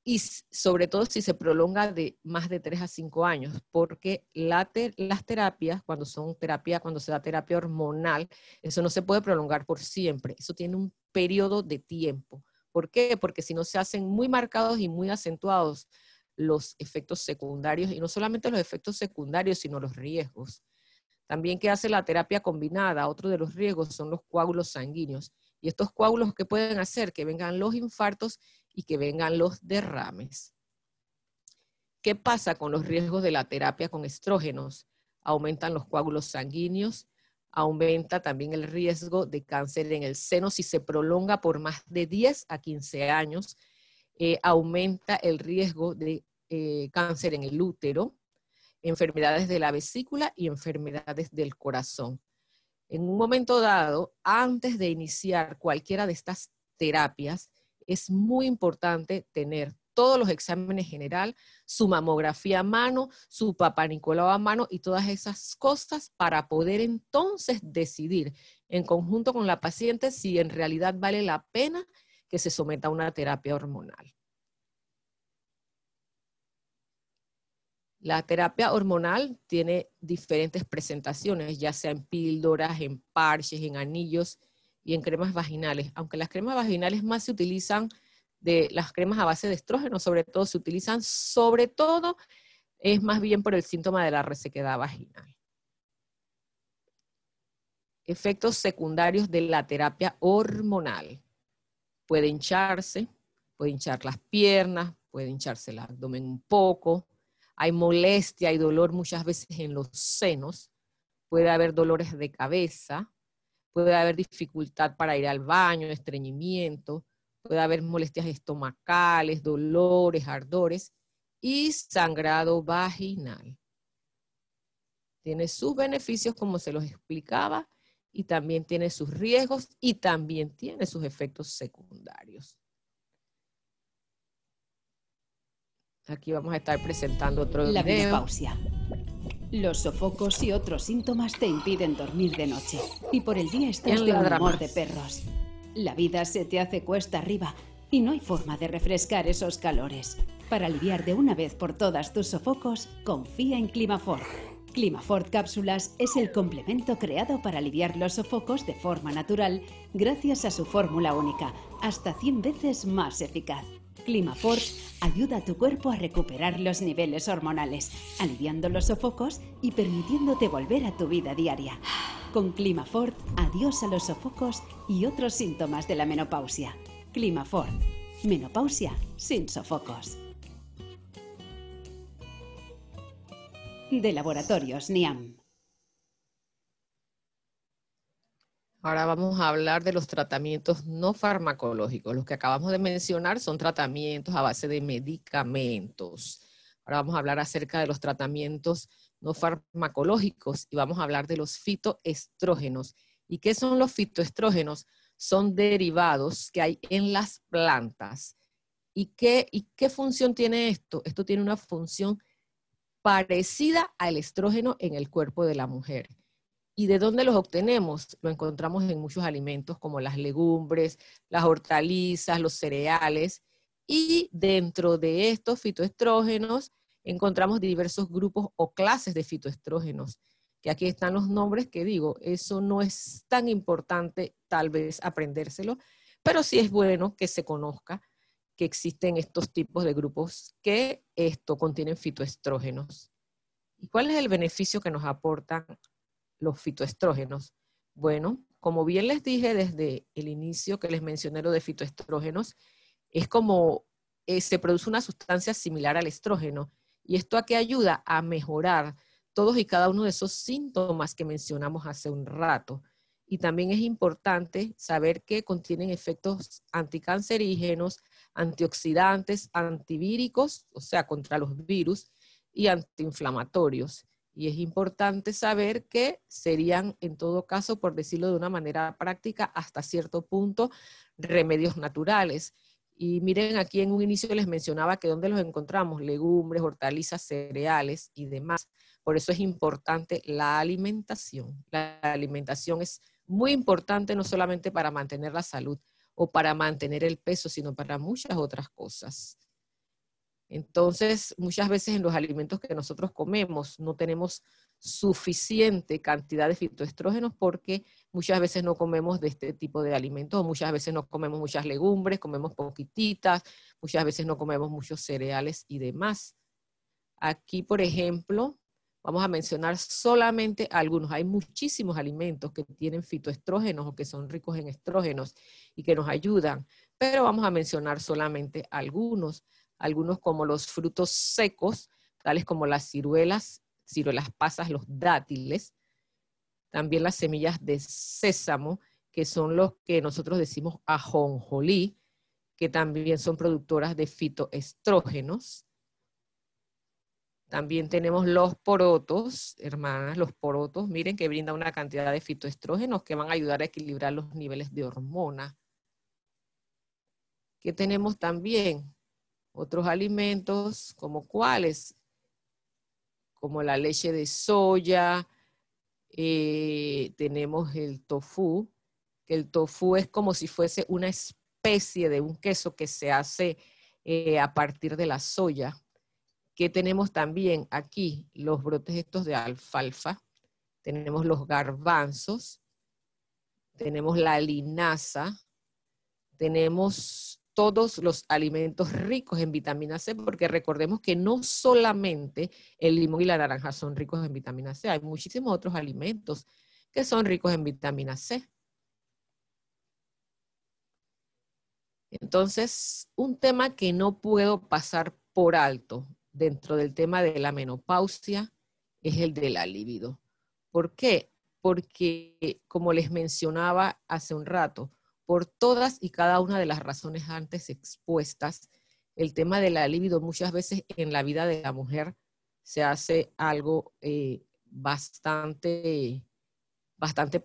y sobre todo si se prolonga de más de 3 a 5 años, porque las terapias, cuando se da terapia hormonal, eso no se puede prolongar por siempre, eso tiene un periodo de tiempo. ¿Por qué? Porque si no se hacen muy marcados y muy acentuados los efectos secundarios, y no solamente los efectos secundarios, sino los riesgos. También, ¿qué hace la terapia combinada? Otro de los riesgos son los coágulos sanguíneos. Y estos coágulos, ¿qué pueden hacer? Que vengan los infartos y que vengan los derrames. ¿Qué pasa con los riesgos de la terapia con estrógenos? Aumentan los coágulos sanguíneos, aumenta también el riesgo de cáncer en el seno si se prolonga por más de 10 a 15 años, aumenta el riesgo de cáncer en el útero, enfermedades de la vesícula y enfermedades del corazón. En un momento dado, antes de iniciar cualquiera de estas terapias, es muy importante tener todos los exámenes general, su mamografía a mano, su Papá Nicolau a mano y todas esas cosas para poder entonces decidir en conjunto con la paciente si en realidad vale la pena que se someta a una terapia hormonal. La terapia hormonal tiene diferentes presentaciones, ya sea en píldoras, en parches, en anillos y en cremas vaginales. Aunque las cremas vaginales más se utilizan de las cremas a base de estrógeno, sobre todo se utilizan, es más bien por el síntoma de la resequedad vaginal. Efectos secundarios de la terapia hormonal. Puede hincharse, puede hinchar las piernas, puede hincharse el abdomen un poco. Hay molestia y dolor muchas veces en los senos, puede haber dolores de cabeza, puede haber dificultad para ir al baño, estreñimiento, puede haber molestias estomacales, dolores, ardores y sangrado vaginal. Tiene sus beneficios, como se los explicaba, y también tiene sus riesgos y también tiene sus efectos secundarios. Aquí vamos a estar presentando otro video. La menopausia. Los sofocos y otros síntomas te impiden dormir de noche y por el día estás de un humor de perros. La vida se te hace cuesta arriba y no hay forma de refrescar esos calores. Para aliviar de una vez por todas tus sofocos, confía en Climafort. Climafort Cápsulas es el complemento creado para aliviar los sofocos de forma natural gracias a su fórmula única, hasta 100 veces más eficaz. Climafort ayuda a tu cuerpo a recuperar los niveles hormonales, aliviando los sofocos y permitiéndote volver a tu vida diaria. Con Climafort, adiós a los sofocos y otros síntomas de la menopausia. Climafort. Menopausia sin sofocos. De Laboratorios NIAM. Ahora vamos a hablar de los tratamientos no farmacológicos. Los que acabamos de mencionar son tratamientos a base de medicamentos. Ahora vamos a hablar acerca de los tratamientos no farmacológicos y vamos a hablar de los fitoestrógenos. ¿Y qué son los fitoestrógenos? Son derivados que hay en las plantas. ¿Y qué función tiene esto? Esto tiene una función parecida al estrógeno en el cuerpo de la mujer. ¿Y de dónde los obtenemos? Lo encontramos en muchos alimentos como las legumbres, las hortalizas, los cereales. Y dentro de estos fitoestrógenos encontramos diversos grupos o clases de fitoestrógenos. Que aquí están los nombres que digo, eso no es tan importante tal vez aprendérselo, pero sí es bueno que se conozca que existen estos tipos de grupos que contienen fitoestrógenos. ¿Y cuál es el beneficio que nos aportan los fitoestrógenos? Bueno, como bien les dije desde el inicio que les mencioné lo de fitoestrógenos, es como se produce una sustancia similar al estrógeno. ¿Y esto a qué ayuda? A mejorar todos y cada uno de esos síntomas que mencionamos hace un rato. Y también es importante saber que contienen efectos anticancerígenos, antioxidantes, antivíricos, o sea, contra los virus, y antiinflamatorios. Y es importante saber que serían, en todo caso, por decirlo de una manera práctica, hasta cierto punto, remedios naturales. Y miren, aquí en un inicio les mencionaba que ¿dónde los encontramos? Legumbres, hortalizas, cereales y demás. Por eso es importante la alimentación. La alimentación es muy importante no solamente para mantener la salud o para mantener el peso, sino para muchas otras cosas. Entonces, muchas veces en los alimentos que nosotros comemos no tenemos suficiente cantidad de fitoestrógenos porque muchas veces no comemos de este tipo de alimentos, o muchas veces no comemos muchas legumbres, comemos poquititas, muchas veces no comemos muchos cereales y demás. Aquí, por ejemplo, vamos a mencionar solamente algunos. Hay muchísimos alimentos que tienen fitoestrógenos o que son ricos en estrógenos y que nos ayudan, pero vamos a mencionar solamente algunos. Algunos como los frutos secos, tales como las ciruelas pasas, los dátiles, también las semillas de sésamo, que son los que nosotros decimos ajonjolí, que también son productoras de fitoestrógenos. También tenemos los porotos, hermanas, los porotos, miren que brindan una cantidad de fitoestrógenos que van a ayudar a equilibrar los niveles de hormonas. ¿Qué tenemos también? Otros alimentos, como cuáles, como la leche de soya, tenemos el tofu, que el tofu es como si fuese una especie de un queso que se hace a partir de la soya. Que tenemos también aquí los brotes estos de alfalfa, tenemos los garbanzos, tenemos la linaza, tenemos todos los alimentos ricos en vitamina C, porque recordemos que no solamente el limón y la naranja son ricos en vitamina C, hay muchísimos otros alimentos que son ricos en vitamina C. Entonces, un tema que no puedo pasar por alto dentro del tema de la menopausia es el de la libido. ¿Por qué? Porque, como les mencionaba hace un rato, por todas y cada una de las razones antes expuestas, el tema de la libido muchas veces en la vida de la mujer se hace algo bastante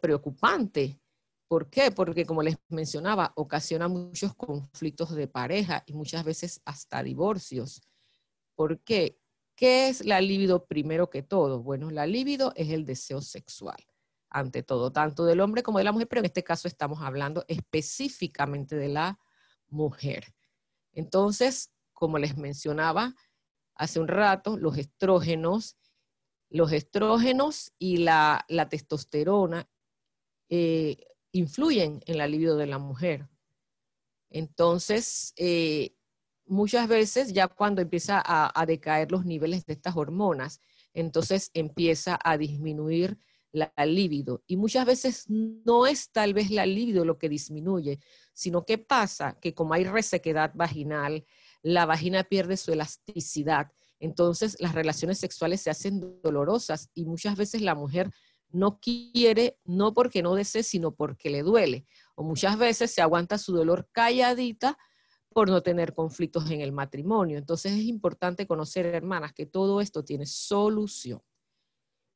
preocupante. ¿Por qué? Porque, como les mencionaba, ocasiona muchos conflictos de pareja y muchas veces hasta divorcios. ¿Por qué? ¿Qué es la libido primero que todo? Bueno, la libido es el deseo sexual, ante todo, tanto del hombre como de la mujer, pero en este caso estamos hablando específicamente de la mujer. Entonces, como les mencionaba hace un rato, los estrógenos y la testosterona influyen en la libido de la mujer. Entonces, muchas veces ya cuando empieza a decaer los niveles de estas hormonas, entonces empieza a disminuir la libido. Y muchas veces no es tal vez la libido lo que disminuye, sino que pasa que como hay resequedad vaginal, la vagina pierde su elasticidad. Entonces las relaciones sexuales se hacen dolorosas y muchas veces la mujer no quiere, no porque no desee, sino porque le duele. O muchas veces se aguanta su dolor calladita por no tener conflictos en el matrimonio. Entonces es importante conocer, hermanas, que todo esto tiene solución.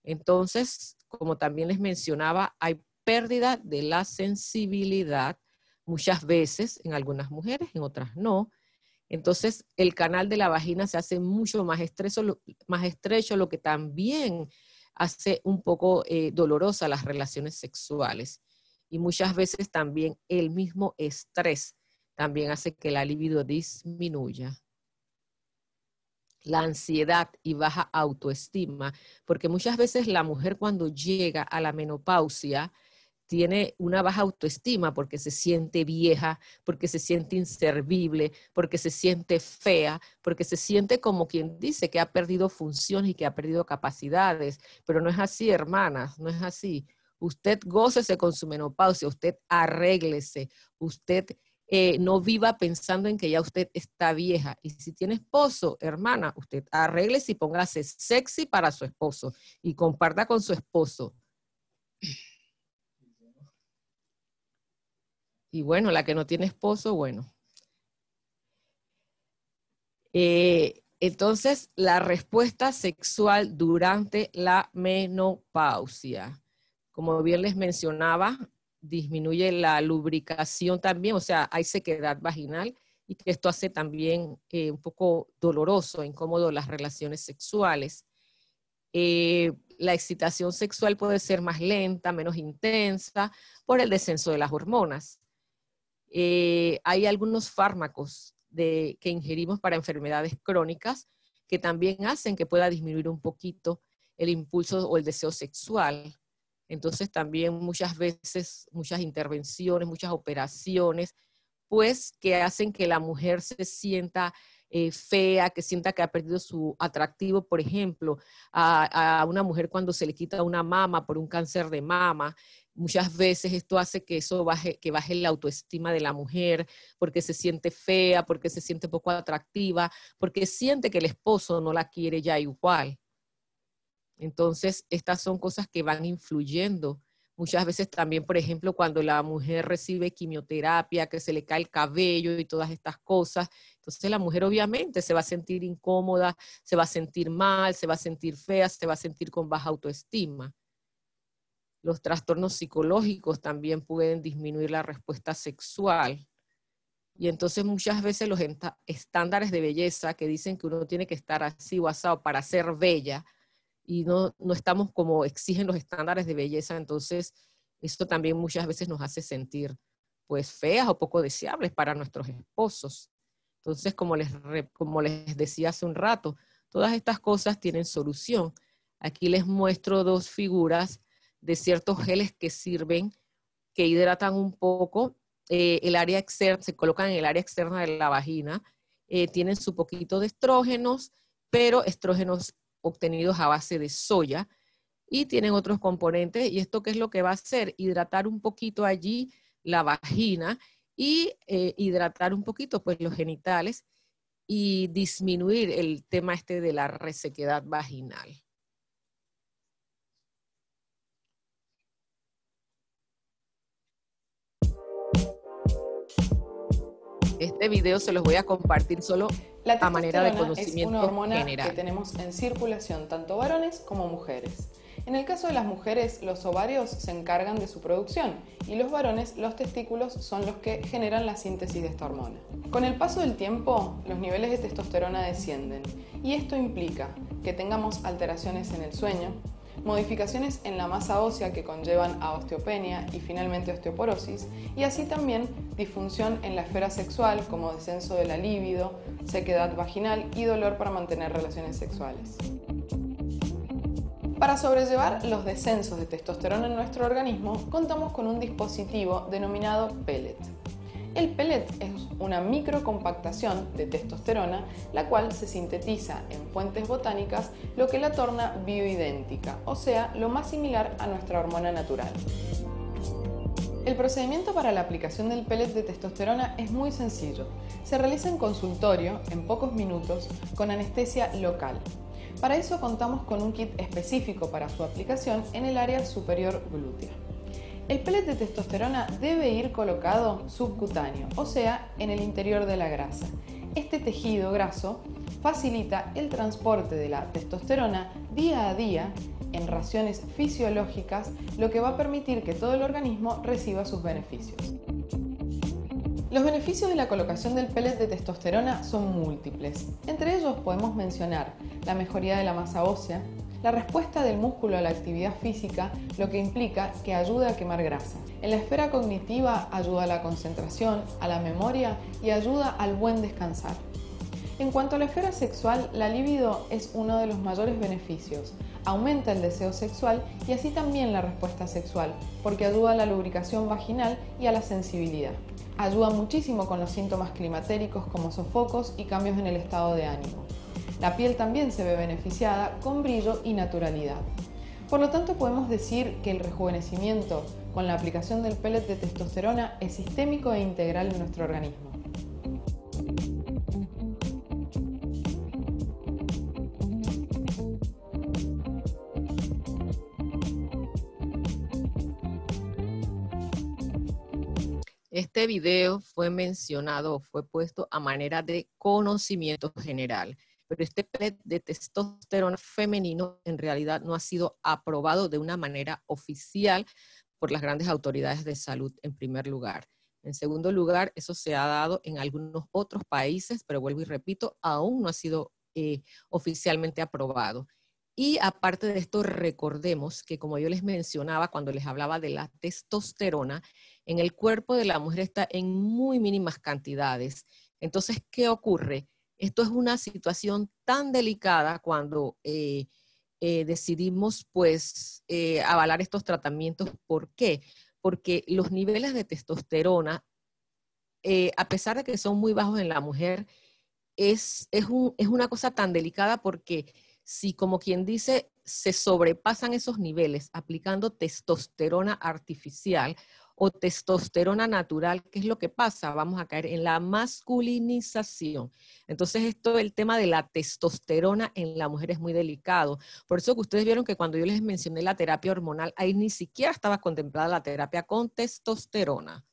Entonces, como también les mencionaba, hay pérdida de la sensibilidad muchas veces en algunas mujeres, en otras no. Entonces, el canal de la vagina se hace mucho más estrecho, lo que también hace un poco dolorosa las relaciones sexuales. Y muchas veces también el mismo estrés también hace que la libido disminuya. La ansiedad y baja autoestima, porque muchas veces la mujer cuando llega a la menopausia tiene una baja autoestima porque se siente vieja, porque se siente inservible, porque se siente fea, porque se siente como quien dice que ha perdido funciones y que ha perdido capacidades. Pero no es así, hermanas, no es así. Usted gócese con su menopausia, usted arréglese, usted no viva pensando en que ya usted está vieja. Y si tiene esposo, hermana, usted arréglese y póngase sexy para su esposo y comparta con su esposo. Y bueno, la que no tiene esposo, bueno. Entonces, la respuesta sexual durante la menopausia. Como bien les mencionaba, disminuye la lubricación también, o sea, hay sequedad vaginal y que esto hace también un poco doloroso, incómodo las relaciones sexuales. La excitación sexual puede ser más lenta, menos intensa, por el descenso de las hormonas. Hay algunos fármacos que ingerimos para enfermedades crónicas, que también hacen que pueda disminuir un poquito el impulso o el deseo sexual. Entonces también muchas veces, muchas intervenciones, muchas operaciones, pues que hacen que la mujer se sienta fea, que sienta que ha perdido su atractivo. Por ejemplo, a una mujer cuando se le quita una mama por un cáncer de mama, muchas veces esto hace que que baje la autoestima de la mujer, porque se siente fea, porque se siente poco atractiva, porque siente que el esposo no la quiere ya igual. Entonces, estas son cosas que van influyendo. Muchas veces también, por ejemplo, cuando la mujer recibe quimioterapia, que se le cae el cabello y todas estas cosas, entonces la mujer obviamente se va a sentir incómoda, se va a sentir mal, se va a sentir fea, se va a sentir con baja autoestima. Los trastornos psicológicos también pueden disminuir la respuesta sexual. Y entonces muchas veces los estándares de belleza que dicen que uno tiene que estar así o asado para ser bella, y no estamos como exigen los estándares de belleza, entonces esto también muchas veces nos hace sentir pues feas o poco deseables para nuestros esposos. Entonces, como les decía hace un rato, todas estas cosas tienen solución. Aquí les muestro dos figuras de ciertos geles que sirven, que hidratan un poco el área externa, se colocan en el área externa de la vagina, tienen su poquito de estrógenos, pero estrógenos obtenidos a base de soya, y tienen otros componentes. ¿Y esto qué es lo que va a hacer? Hidratar un poquito allí la vagina y hidratar un poquito pues los genitales y disminuir el tema este de la resequedad vaginal. Este video se los voy a compartir solo a manera de conocimiento es una hormona general. Que tenemos en circulación tanto varones como mujeres. En el caso de las mujeres, los ovarios se encargan de su producción y los varones, los testículos, son los que generan la síntesis de esta hormona. Con el paso del tiempo, los niveles de testosterona descienden y esto implica que tengamos alteraciones en el sueño, modificaciones en la masa ósea que conllevan a osteopenia y finalmente osteoporosis, y así también disfunción en la esfera sexual como descenso de la libido, sequedad vaginal y dolor para mantener relaciones sexuales. Para sobrellevar los descensos de testosterona en nuestro organismo, contamos con un dispositivo denominado pellet. El pellet es una microcompactación de testosterona, la cual se sintetiza en fuentes botánicas, lo que la torna bioidéntica, o sea, lo más similar a nuestra hormona natural. El procedimiento para la aplicación del pellet de testosterona es muy sencillo. Se realiza en consultorio, en pocos minutos, con anestesia local. Para eso contamos con un kit específico para su aplicación en el área superior glútea. El pellet de testosterona debe ir colocado subcutáneo, o sea, en el interior de la grasa. Este tejido graso facilita el transporte de la testosterona día a día en raciones fisiológicas, lo que va a permitir que todo el organismo reciba sus beneficios. Los beneficios de la colocación del pellet de testosterona son múltiples. Entre ellos podemos mencionar la mejoría de la masa ósea, la respuesta del músculo a la actividad física, lo que implica que ayuda a quemar grasa. En la esfera cognitiva ayuda a la concentración, a la memoria y ayuda al buen descansar. En cuanto a la esfera sexual, la libido es uno de los mayores beneficios. Aumenta el deseo sexual y así también la respuesta sexual, porque ayuda a la lubricación vaginal y a la sensibilidad. Ayuda muchísimo con los síntomas climatéricos como sofocos y cambios en el estado de ánimo. La piel también se ve beneficiada con brillo y naturalidad. Por lo tanto, podemos decir que el rejuvenecimiento con la aplicación del pellet de testosterona es sistémico e integral en nuestro organismo. Este video fue mencionado, fue puesto a manera de conocimiento general, pero este pellet de testosterona femenino en realidad no ha sido aprobado de una manera oficial por las grandes autoridades de salud en primer lugar. En segundo lugar, eso se ha dado en algunos otros países, pero vuelvo y repito, aún no ha sido oficialmente aprobado. Y aparte de esto, recordemos que como yo les mencionaba cuando les hablaba de la testosterona, en el cuerpo de la mujer está en muy mínimas cantidades. Entonces, ¿qué ocurre? Esto es una situación tan delicada cuando decidimos pues avalar estos tratamientos. ¿Por qué? Porque los niveles de testosterona, a pesar de que son muy bajos en la mujer, es una cosa tan delicada porque si, como quien dice, se sobrepasan esos niveles aplicando testosterona artificial o testosterona natural, ¿qué es lo que pasa? Vamos a caer en la masculinización. Entonces, el tema de la testosterona en la mujer es muy delicado. Por eso que ustedes vieron que cuando yo les mencioné la terapia hormonal, ahí ni siquiera estaba contemplada la terapia con testosterona.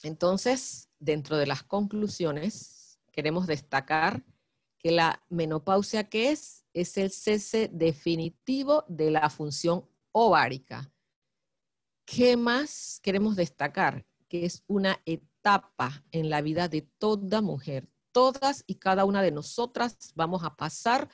Entonces, dentro de las conclusiones, queremos destacar que la menopausia, ¿qué es? Es el cese definitivo de la función ovárica. ¿Qué más queremos destacar? Que es una etapa en la vida de toda mujer. Todas y cada una de nosotras vamos a pasar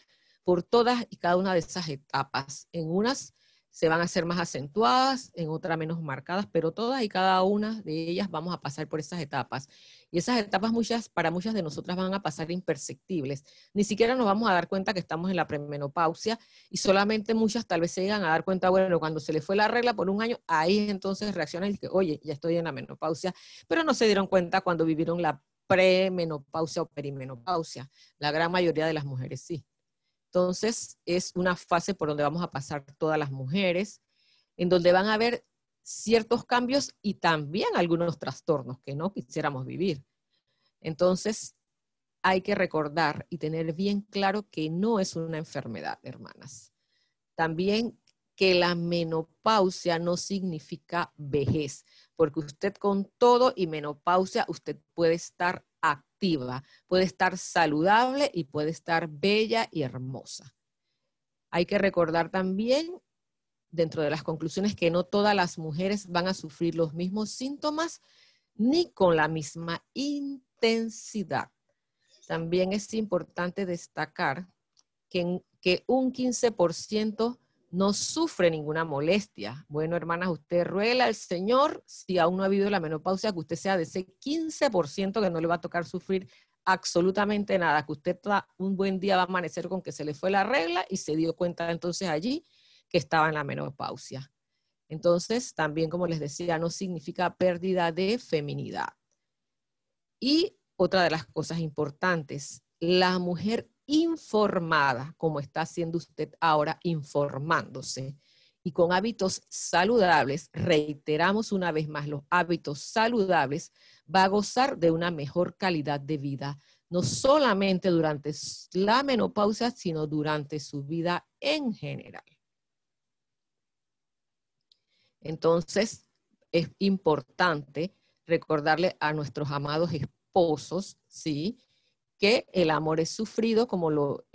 por todas y cada una de esas etapas. En unas se van a hacer más acentuadas, en otras menos marcadas, pero todas y cada una de ellas vamos a pasar por esas etapas. Y esas etapas para muchas de nosotras van a pasar imperceptibles. Ni siquiera nos vamos a dar cuenta que estamos en la premenopausia y solamente muchas tal vez se llegan a dar cuenta, bueno, cuando se les fue la regla por un año, ahí entonces reaccionan y dicen, oye, ya estoy en la menopausia, pero no se dieron cuenta cuando vivieron la premenopausia o perimenopausia. La gran mayoría de las mujeres sí. Entonces, es una fase por donde vamos a pasar todas las mujeres, en donde van a haber ciertos cambios y también algunos trastornos que no quisiéramos vivir. Entonces, hay que recordar y tener bien claro que no es una enfermedad, hermanas. También que la menopausia no significa vejez, porque usted con todo y menopausia, usted puede estar activa, puede estar saludable y puede estar bella y hermosa. Hay que recordar también, dentro de las conclusiones, que no todas las mujeres van a sufrir los mismos síntomas ni con la misma intensidad. También es importante destacar que un 15% no sufre ninguna molestia. Bueno, hermanas, usted ruega al Señor, si aún no ha habido la menopausia, que usted sea de ese 15% que no le va a tocar sufrir absolutamente nada, que usted un buen día va a amanecer con que se le fue la regla y se dio cuenta entonces allí que estaba en la menopausia. Entonces, también, como les decía, no significa pérdida de feminidad. Y otra de las cosas importantes, la mujer informada, como está haciendo usted ahora, informándose, y con hábitos saludables, reiteramos una vez más, los hábitos saludables, va a gozar de una mejor calidad de vida, no solamente durante la menopausia, sino durante su vida en general. Entonces, es importante recordarle a nuestros amados esposos, ¿sí?, que el amor es sufrido como lo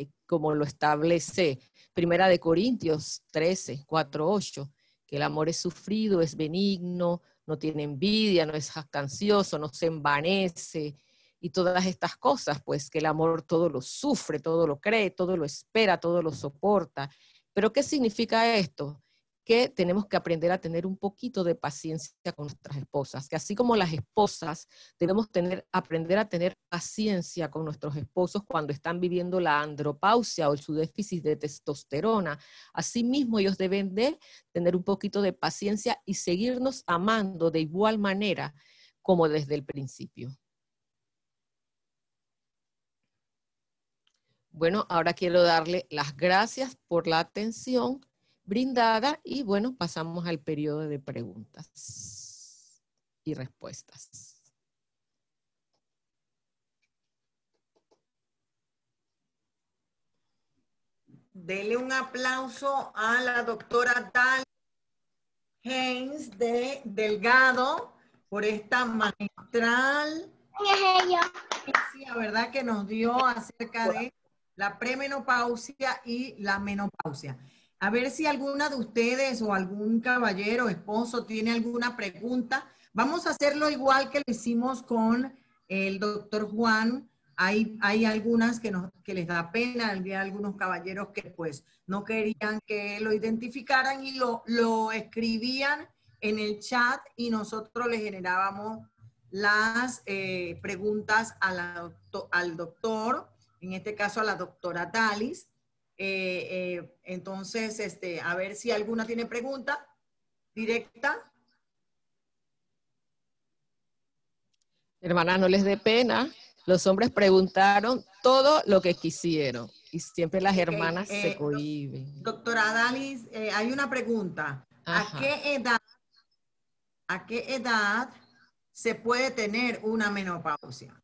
establece 1 Corintios 13, 4, 8, que el amor es sufrido, es benigno, no tiene envidia, no es jactancioso, no se envanece, y todas estas cosas, pues que el amor todo lo sufre, todo lo cree, todo lo espera, todo lo soporta. ¿Pero qué significa esto? Que tenemos que aprender a tener un poquito de paciencia con nuestras esposas, que así como las esposas debemos aprender a tener paciencia con nuestros esposos cuando están viviendo la andropausia o su déficit de testosterona. Asimismo, ellos deben de tener un poquito de paciencia y seguirnos amando de igual manera como desde el principio. Bueno, ahora quiero darle las gracias por la atención brindada y bueno, pasamos al periodo de preguntas y respuestas. Dele un aplauso a la doctora Dalia Haynes de Delgado por esta magistral noticia, ¿verdad?, que nos dio acerca de la premenopausia y la menopausia. A ver si alguna de ustedes o algún caballero, esposo, tiene alguna pregunta. Vamos a hacerlo igual que lo hicimos con el doctor Juan. Hay algunas que les da pena, había algunos caballeros que pues no querían que lo identificaran y lo escribían en el chat y nosotros le generábamos las preguntas al doctor, en este caso a la doctora Dalis. Entonces, a ver si alguna tiene pregunta directa. Hermana, no les dé pena. Los hombres preguntaron todo lo que quisieron y siempre las hermanas se cohíben. Doctora Dalis, hay una pregunta. Ajá. ¿A qué edad se puede tener una menopausia?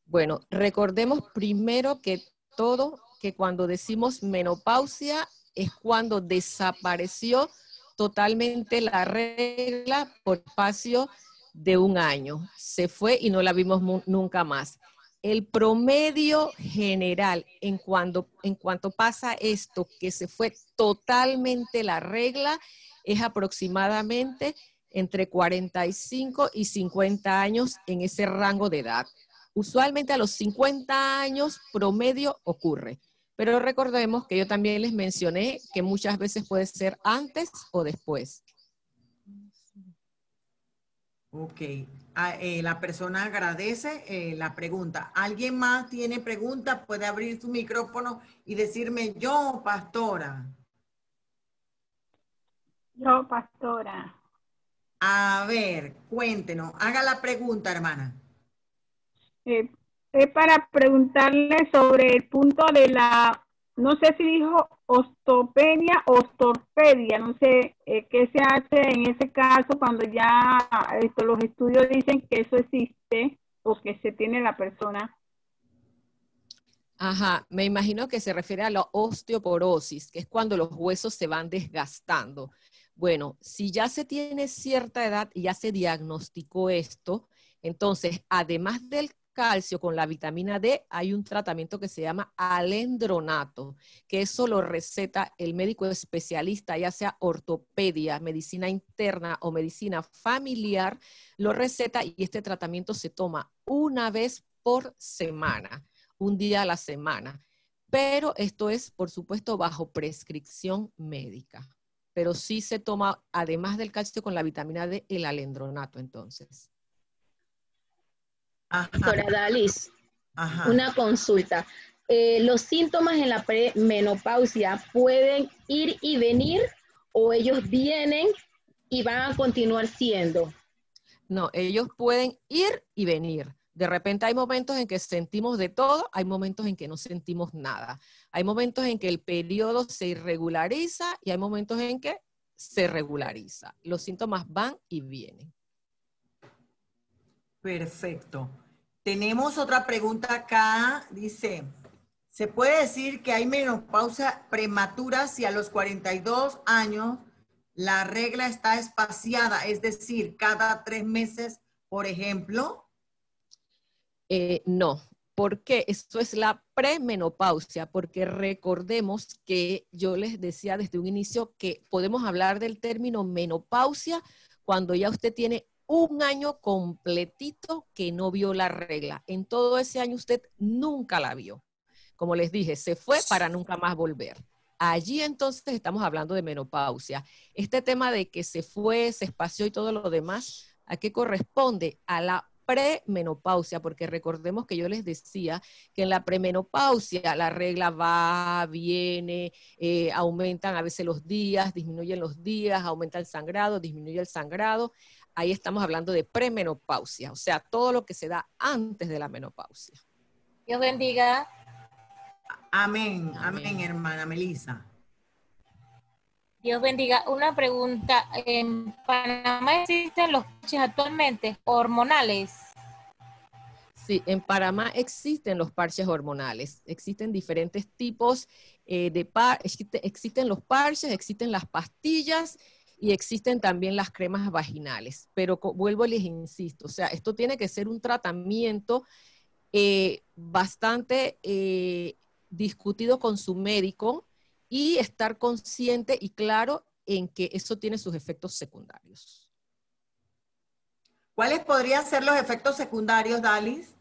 Bueno, recordemos primero que todo que cuando decimos menopausia es cuando desapareció totalmente la regla por espacio de un año. Se fue y no la vimos nunca más. El promedio general en cuanto pasa esto, que se fue totalmente la regla, es aproximadamente entre 45 y 50 años en ese rango de edad. Usualmente a los 50 años promedio ocurre, pero recordemos que yo también les mencioné que muchas veces puede ser antes o después. Ok, la persona agradece la pregunta. ¿Alguien más tiene pregunta? Puede abrir su micrófono y decirme yo, pastora. Yo, pastora. A ver, cuéntenos. Haga la pregunta, hermana. Es para preguntarle sobre el punto de la, no sé si dijo osteopenia o ortopedia, no sé qué se hace en ese caso cuando ya los estudios dicen que eso existe o que se tiene la persona. Ajá, me imagino que se refiere a la osteoporosis, que es cuando los huesos se van desgastando. Bueno, si ya se tiene cierta edad y ya se diagnosticó esto, entonces, además del calcio con la vitamina D, hay un tratamiento que se llama alendronato, que eso lo receta el médico especialista, ya sea ortopedia, medicina interna o medicina familiar, lo receta y este tratamiento se toma una vez por semana, un día a la semana. Pero esto es, por supuesto, bajo prescripción médica. Pero sí se toma, además del calcio con la vitamina D, el alendronato, entonces. Doctora Dalis, una consulta. ¿Los síntomas en la premenopausia pueden ir y venir o ellos vienen y van a continuar siendo? No, ellos pueden ir y venir. De repente hay momentos en que sentimos de todo, hay momentos en que no sentimos nada. Hay momentos en que el periodo se irregulariza y hay momentos en que se regulariza. Los síntomas van y vienen. Perfecto. Tenemos otra pregunta acá. Dice, ¿se puede decir que hay menopausia prematura si a los 42 años la regla está espaciada? Es decir, cada 3 meses, por ejemplo. No. ¿Por qué? Esto es la premenopausia, porque recordemos que yo les decía desde un inicio que podemos hablar del término menopausia cuando ya usted tiene un año completito que no vio la regla. En todo ese año usted nunca la vio. Como les dije, se fue para nunca más volver. Allí entonces estamos hablando de menopausia. Este tema de que se fue, se espació y todo lo demás, ¿a qué corresponde? A la premenopausia, porque recordemos que yo les decía que en la premenopausia la regla va, viene, aumentan a veces los días, disminuyen los días, aumenta el sangrado, disminuye el sangrado. Ahí estamos hablando de premenopausia, o sea, todo lo que se da antes de la menopausia. Dios bendiga. Amén, amén, hermana Melissa. Dios bendiga. Una pregunta, ¿en Panamá existen los parches actualmente hormonales? Sí, en Panamá existen los parches hormonales, existen diferentes tipos de parches, existen los parches, existen las pastillas y existen también las cremas vaginales, pero vuelvo y les insisto, o sea, esto tiene que ser un tratamiento bastante discutido con su médico y estar consciente y claro en que eso tiene sus efectos secundarios. ¿Cuáles podrían ser los efectos secundarios, Dalis?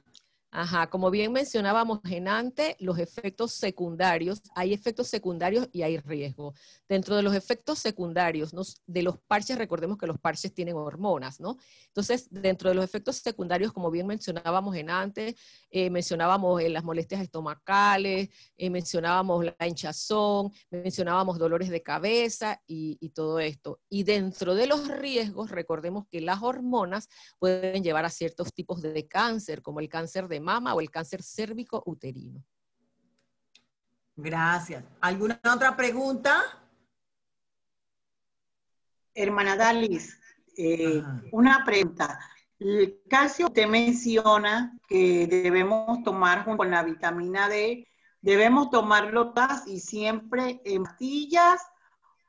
Ajá, como bien mencionábamos en antes, los efectos secundarios, hay efectos secundarios y hay riesgo. Dentro de los efectos secundarios, de los parches, recordemos que los parches tienen hormonas, ¿no? Entonces, dentro de los efectos secundarios, como bien mencionábamos en antes, mencionábamos las molestias estomacales, mencionábamos la hinchazón, mencionábamos dolores de cabeza y todo esto. Y dentro de los riesgos, recordemos que las hormonas pueden llevar a ciertos tipos de cáncer, como el cáncer de mama o el cáncer cérvico uterino. Gracias. ¿Alguna otra pregunta? Hermana Dalis, una pregunta. El calcio, usted menciona que debemos tomar junto con la vitamina D, ¿debemos tomarlo todas y siempre en pastillas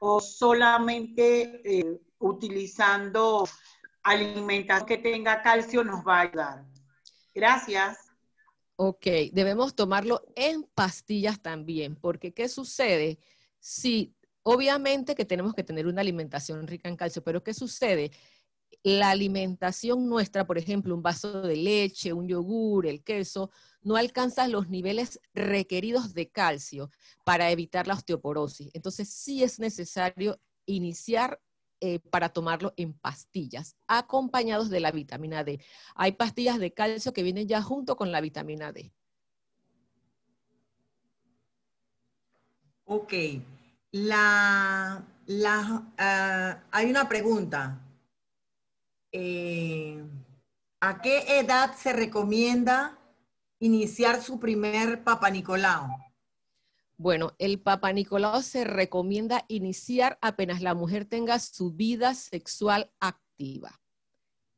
o solamente utilizando alimentación que tenga calcio nos va a ayudar? Gracias. Ok, debemos tomarlo en pastillas también, porque ¿qué sucede? Sí, obviamente que tenemos que tener una alimentación rica en calcio, pero ¿qué sucede? La alimentación nuestra, por ejemplo, un vaso de leche, un yogur, el queso, no alcanza los niveles requeridos de calcio para evitar la osteoporosis. Entonces sí es necesario iniciar para tomarlo en pastillas, acompañados de la vitamina D. Hay pastillas de calcio que vienen ya junto con la vitamina D. Ok. Hay una pregunta. ¿A qué edad se recomienda iniciar su primer Papa Nicolau? Bueno, el Papa Nicolau se recomienda iniciar apenas la mujer tenga su vida sexual activa.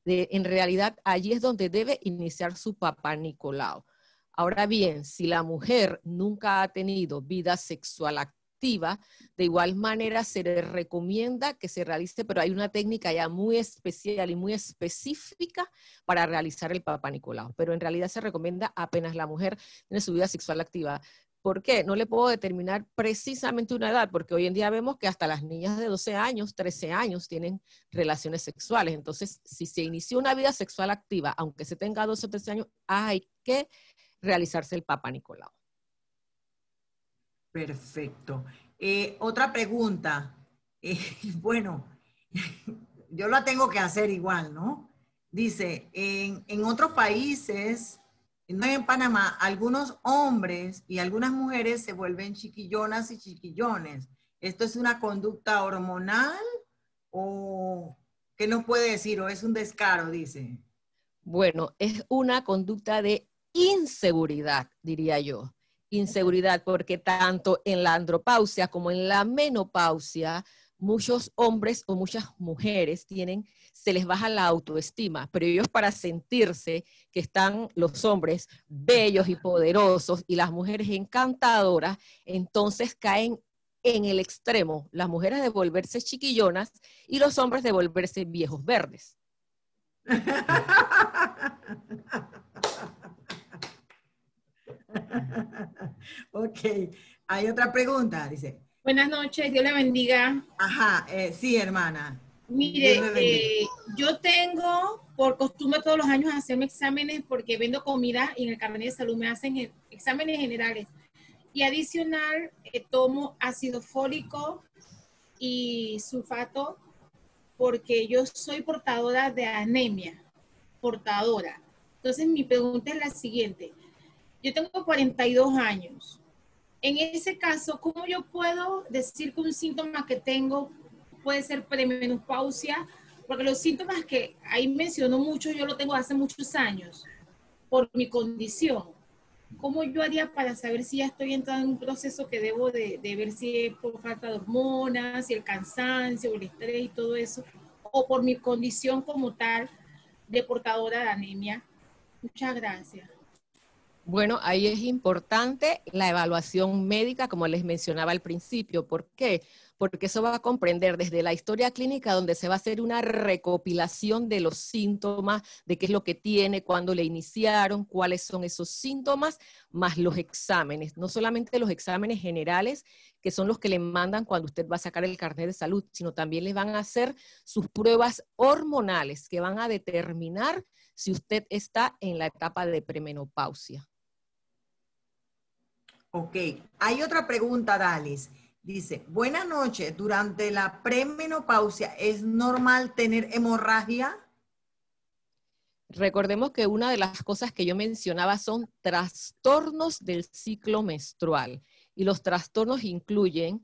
En realidad, allí es donde debe iniciar su Papa Nicolau. Ahora bien, si la mujer nunca ha tenido vida sexual activa, de igual manera se le recomienda que se realice, pero hay una técnica ya muy especial y muy específica para realizar el Papa Nicolau. Pero en realidad se recomienda apenas la mujer tiene su vida sexual activa. ¿Por qué? No le puedo determinar precisamente una edad, porque hoy en día vemos que hasta las niñas de 12 años, 13 años tienen relaciones sexuales. Entonces, si se inició una vida sexual activa, aunque se tenga 12 o 13 años, hay que realizarse el Papa Nicolau. Perfecto. Otra pregunta. Bueno, yo la tengo que hacer igual, ¿no? Dice, en otros países, no en Panamá, algunos hombres y algunas mujeres se vuelven chiquillonas y chiquillones. ¿Esto es una conducta hormonal o qué nos puede decir? ¿O es un descaro, dice? Bueno, es una conducta de inseguridad, diría yo. Inseguridad, porque tanto en la andropausia como en la menopausia, muchos hombres o muchas mujeres se les baja la autoestima, pero ellos para sentirse que están los hombres bellos y poderosos y las mujeres encantadoras, entonces caen en el extremo, las mujeres de volverse chiquillonas y los hombres de volverse viejos verdes. Ok, hay otra pregunta, dice. Buenas noches, Dios le bendiga. Ajá, sí, hermana. Mire, yo tengo por costumbre todos los años hacerme exámenes porque vendo comida y en el carnet de salud me hacen exámenes generales. Y adicional, tomo ácido fólico y sulfato porque yo soy portadora de anemia, portadora. Entonces mi pregunta es la siguiente. Yo tengo 42 años. En ese caso, ¿cómo yo puedo decir que un síntoma que tengo puede ser premenopausia? Porque los síntomas que ahí mencionó mucho, yo lo tengo hace muchos años por mi condición. ¿Cómo yo haría para saber si ya estoy entrando en un proceso que debo de ver si es por falta de hormonas, si el cansancio, el estrés y todo eso, o por mi condición como tal de portadora de anemia? Muchas gracias. Bueno, ahí es importante la evaluación médica, como les mencionaba al principio. ¿Por qué? porque eso va a comprender desde la historia clínica, donde se va a hacer una recopilación de los síntomas, de qué es lo que tiene, cuándo le iniciaron, cuáles son esos síntomas, más los exámenes. No solamente los exámenes generales, que son los que le mandan cuando usted va a sacar el carnet de salud, sino también les van a hacer sus pruebas hormonales, que van a determinar si usted está en la etapa de premenopausia. Ok, hay otra pregunta, Dalis. Dice, buenas noches, durante la premenopausia, ¿es normal tener hemorragia? Recordemos que una de las cosas que yo mencionaba son trastornos del ciclo menstrual. Y los trastornos incluyen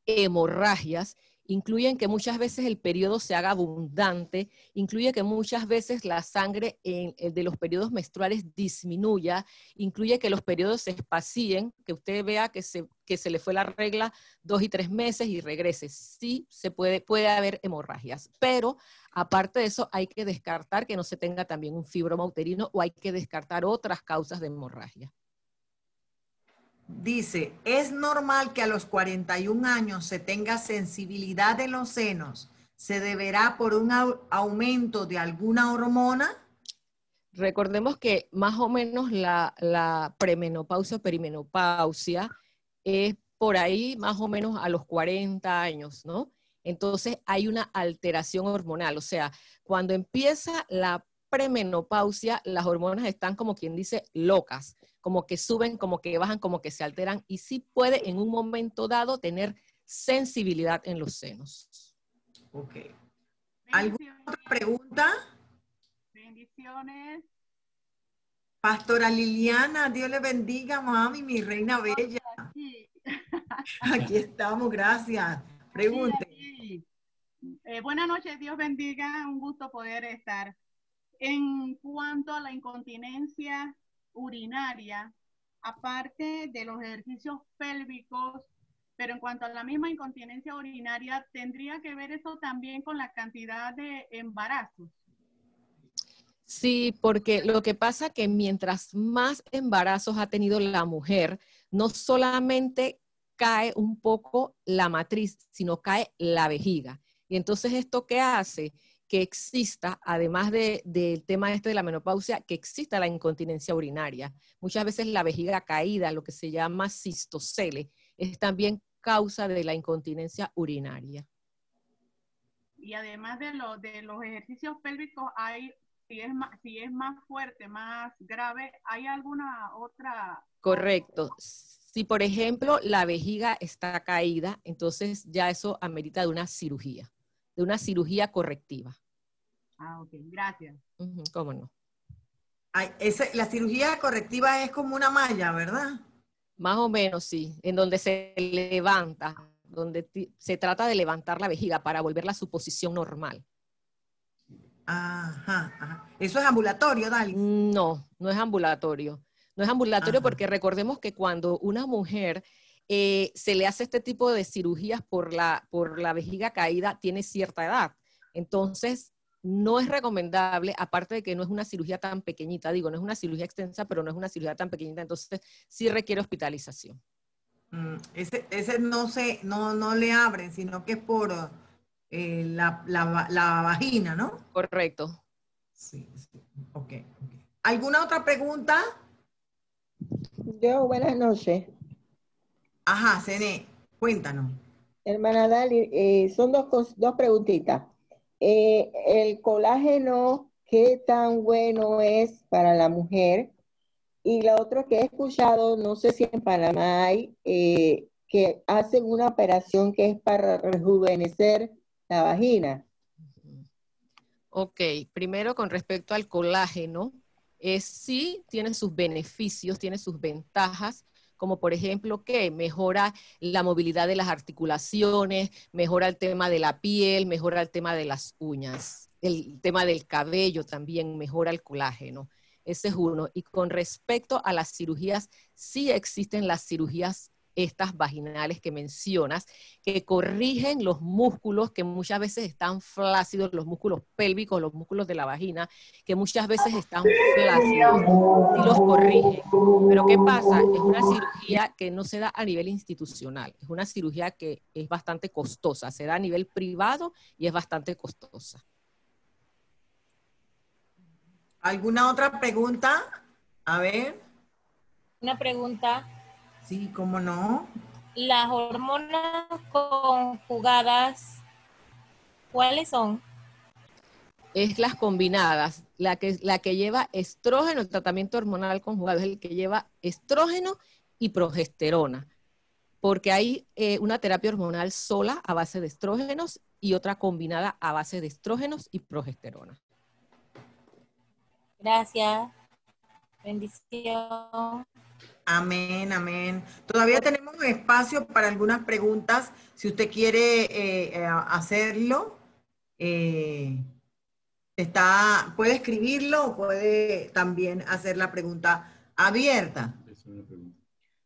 hemorragias, incluyen que muchas veces el periodo se haga abundante, incluye que muchas veces la sangre de los periodos menstruales disminuya, incluye que los periodos se espacien, que usted vea que se le fue la regla 2 y 3 meses y regrese. Sí, puede haber hemorragias, pero aparte de eso hay que descartar que no se tenga también un fibroma uterino o hay que descartar otras causas de hemorragia. Dice, ¿es normal que a los 41 años se tenga sensibilidad en los senos? ¿Se deberá por un aumento de alguna hormona? Recordemos que más o menos la premenopausia o perimenopausia es por ahí más o menos a los 40 años, ¿no? Entonces hay una alteración hormonal, o sea, cuando empieza la premenopausia, las hormonas están como quien dice locas, como que suben, como que bajan, como que se alteran y sí puede en un momento dado tener sensibilidad en los senos. Ok. ¿Alguna otra pregunta? Bendiciones. Pastora Liliana, Dios le bendiga, mami, mi reina bella. Aquí estamos, gracias. Pregunte. Sí. Buenas noches, Dios bendiga, un gusto poder estar. En cuanto a la incontinencia urinaria, aparte de los ejercicios pélvicos, pero en cuanto a la misma incontinencia urinaria, ¿tendría que ver eso también con la cantidad de embarazos? Sí, porque lo que pasa es que mientras más embarazos ha tenido la mujer, no solamente cae un poco la matriz, sino cae la vejiga. Y entonces, ¿esto qué hace? Que exista, además del tema este de la menopausia, que exista la incontinencia urinaria. Muchas veces la vejiga caída, lo que se llama cistocele, es también causa de la incontinencia urinaria. Y además de los ejercicios pélvicos, si es más fuerte, más grave, ¿hay alguna otra? Correcto. Si, por ejemplo, la vejiga está caída, entonces ya eso amerita de una cirugía correctiva. Ah, ok, gracias. ¿Cómo no? Ay, la cirugía correctiva es como una malla, ¿verdad? Más o menos, sí, en donde se levanta, donde se trata de levantar la vejiga para volverla a su posición normal. Ajá, ajá. ¿Eso es ambulatorio, Dalis? No, no es ambulatorio. No es ambulatorio porque recordemos que cuando una mujer se le hace este tipo de cirugías por la vejiga caída, tiene cierta edad. Entonces, no es recomendable, aparte de que no es una cirugía tan pequeñita, no es una cirugía extensa, pero no es una cirugía tan pequeñita, entonces sí requiere hospitalización. Ese no le abren, sino que es por la vagina, ¿no? Correcto. Sí. Ok. ¿Alguna otra pregunta? Yo, buenas noches. Ajá, Cené, cuéntanos. Hermana Dali, son dos preguntitas. El colágeno, ¿qué tan bueno es para la mujer? Y la otra que he escuchado, no sé si en Panamá hay, que hacen una operación que es para rejuvenecer la vagina. Ok, primero con respecto al colágeno, sí tiene sus beneficios, tiene sus ventajas, como por ejemplo que mejora la movilidad de las articulaciones, mejora el tema de la piel, mejora el tema de las uñas, el tema del cabello también mejora el colágeno. Ese es uno. Y con respecto a las cirugías, sí existen las cirugías estas vaginales que mencionas, que corrigen los músculos que muchas veces están flácidos, los músculos pélvicos, los músculos de la vagina, que muchas veces están flácidos, y los corrigen. Pero ¿qué pasa? Es una cirugía que no se da a nivel institucional, es una cirugía que es bastante costosa, se da a nivel privado y es bastante costosa. ¿Alguna otra pregunta? A ver. Una pregunta. Sí, ¿cómo no? Las hormonas conjugadas, ¿cuáles son? Es las combinadas, la que lleva estrógeno, el tratamiento hormonal conjugado es el que lleva estrógeno y progesterona, porque hay una terapia hormonal sola a base de estrógenos y otra combinada a base de estrógenos y progesterona. Gracias. Bendición. Amén, amén. Todavía tenemos un espacio para algunas preguntas. Si usted quiere hacerlo, puede escribirlo o puede también hacer la pregunta abierta.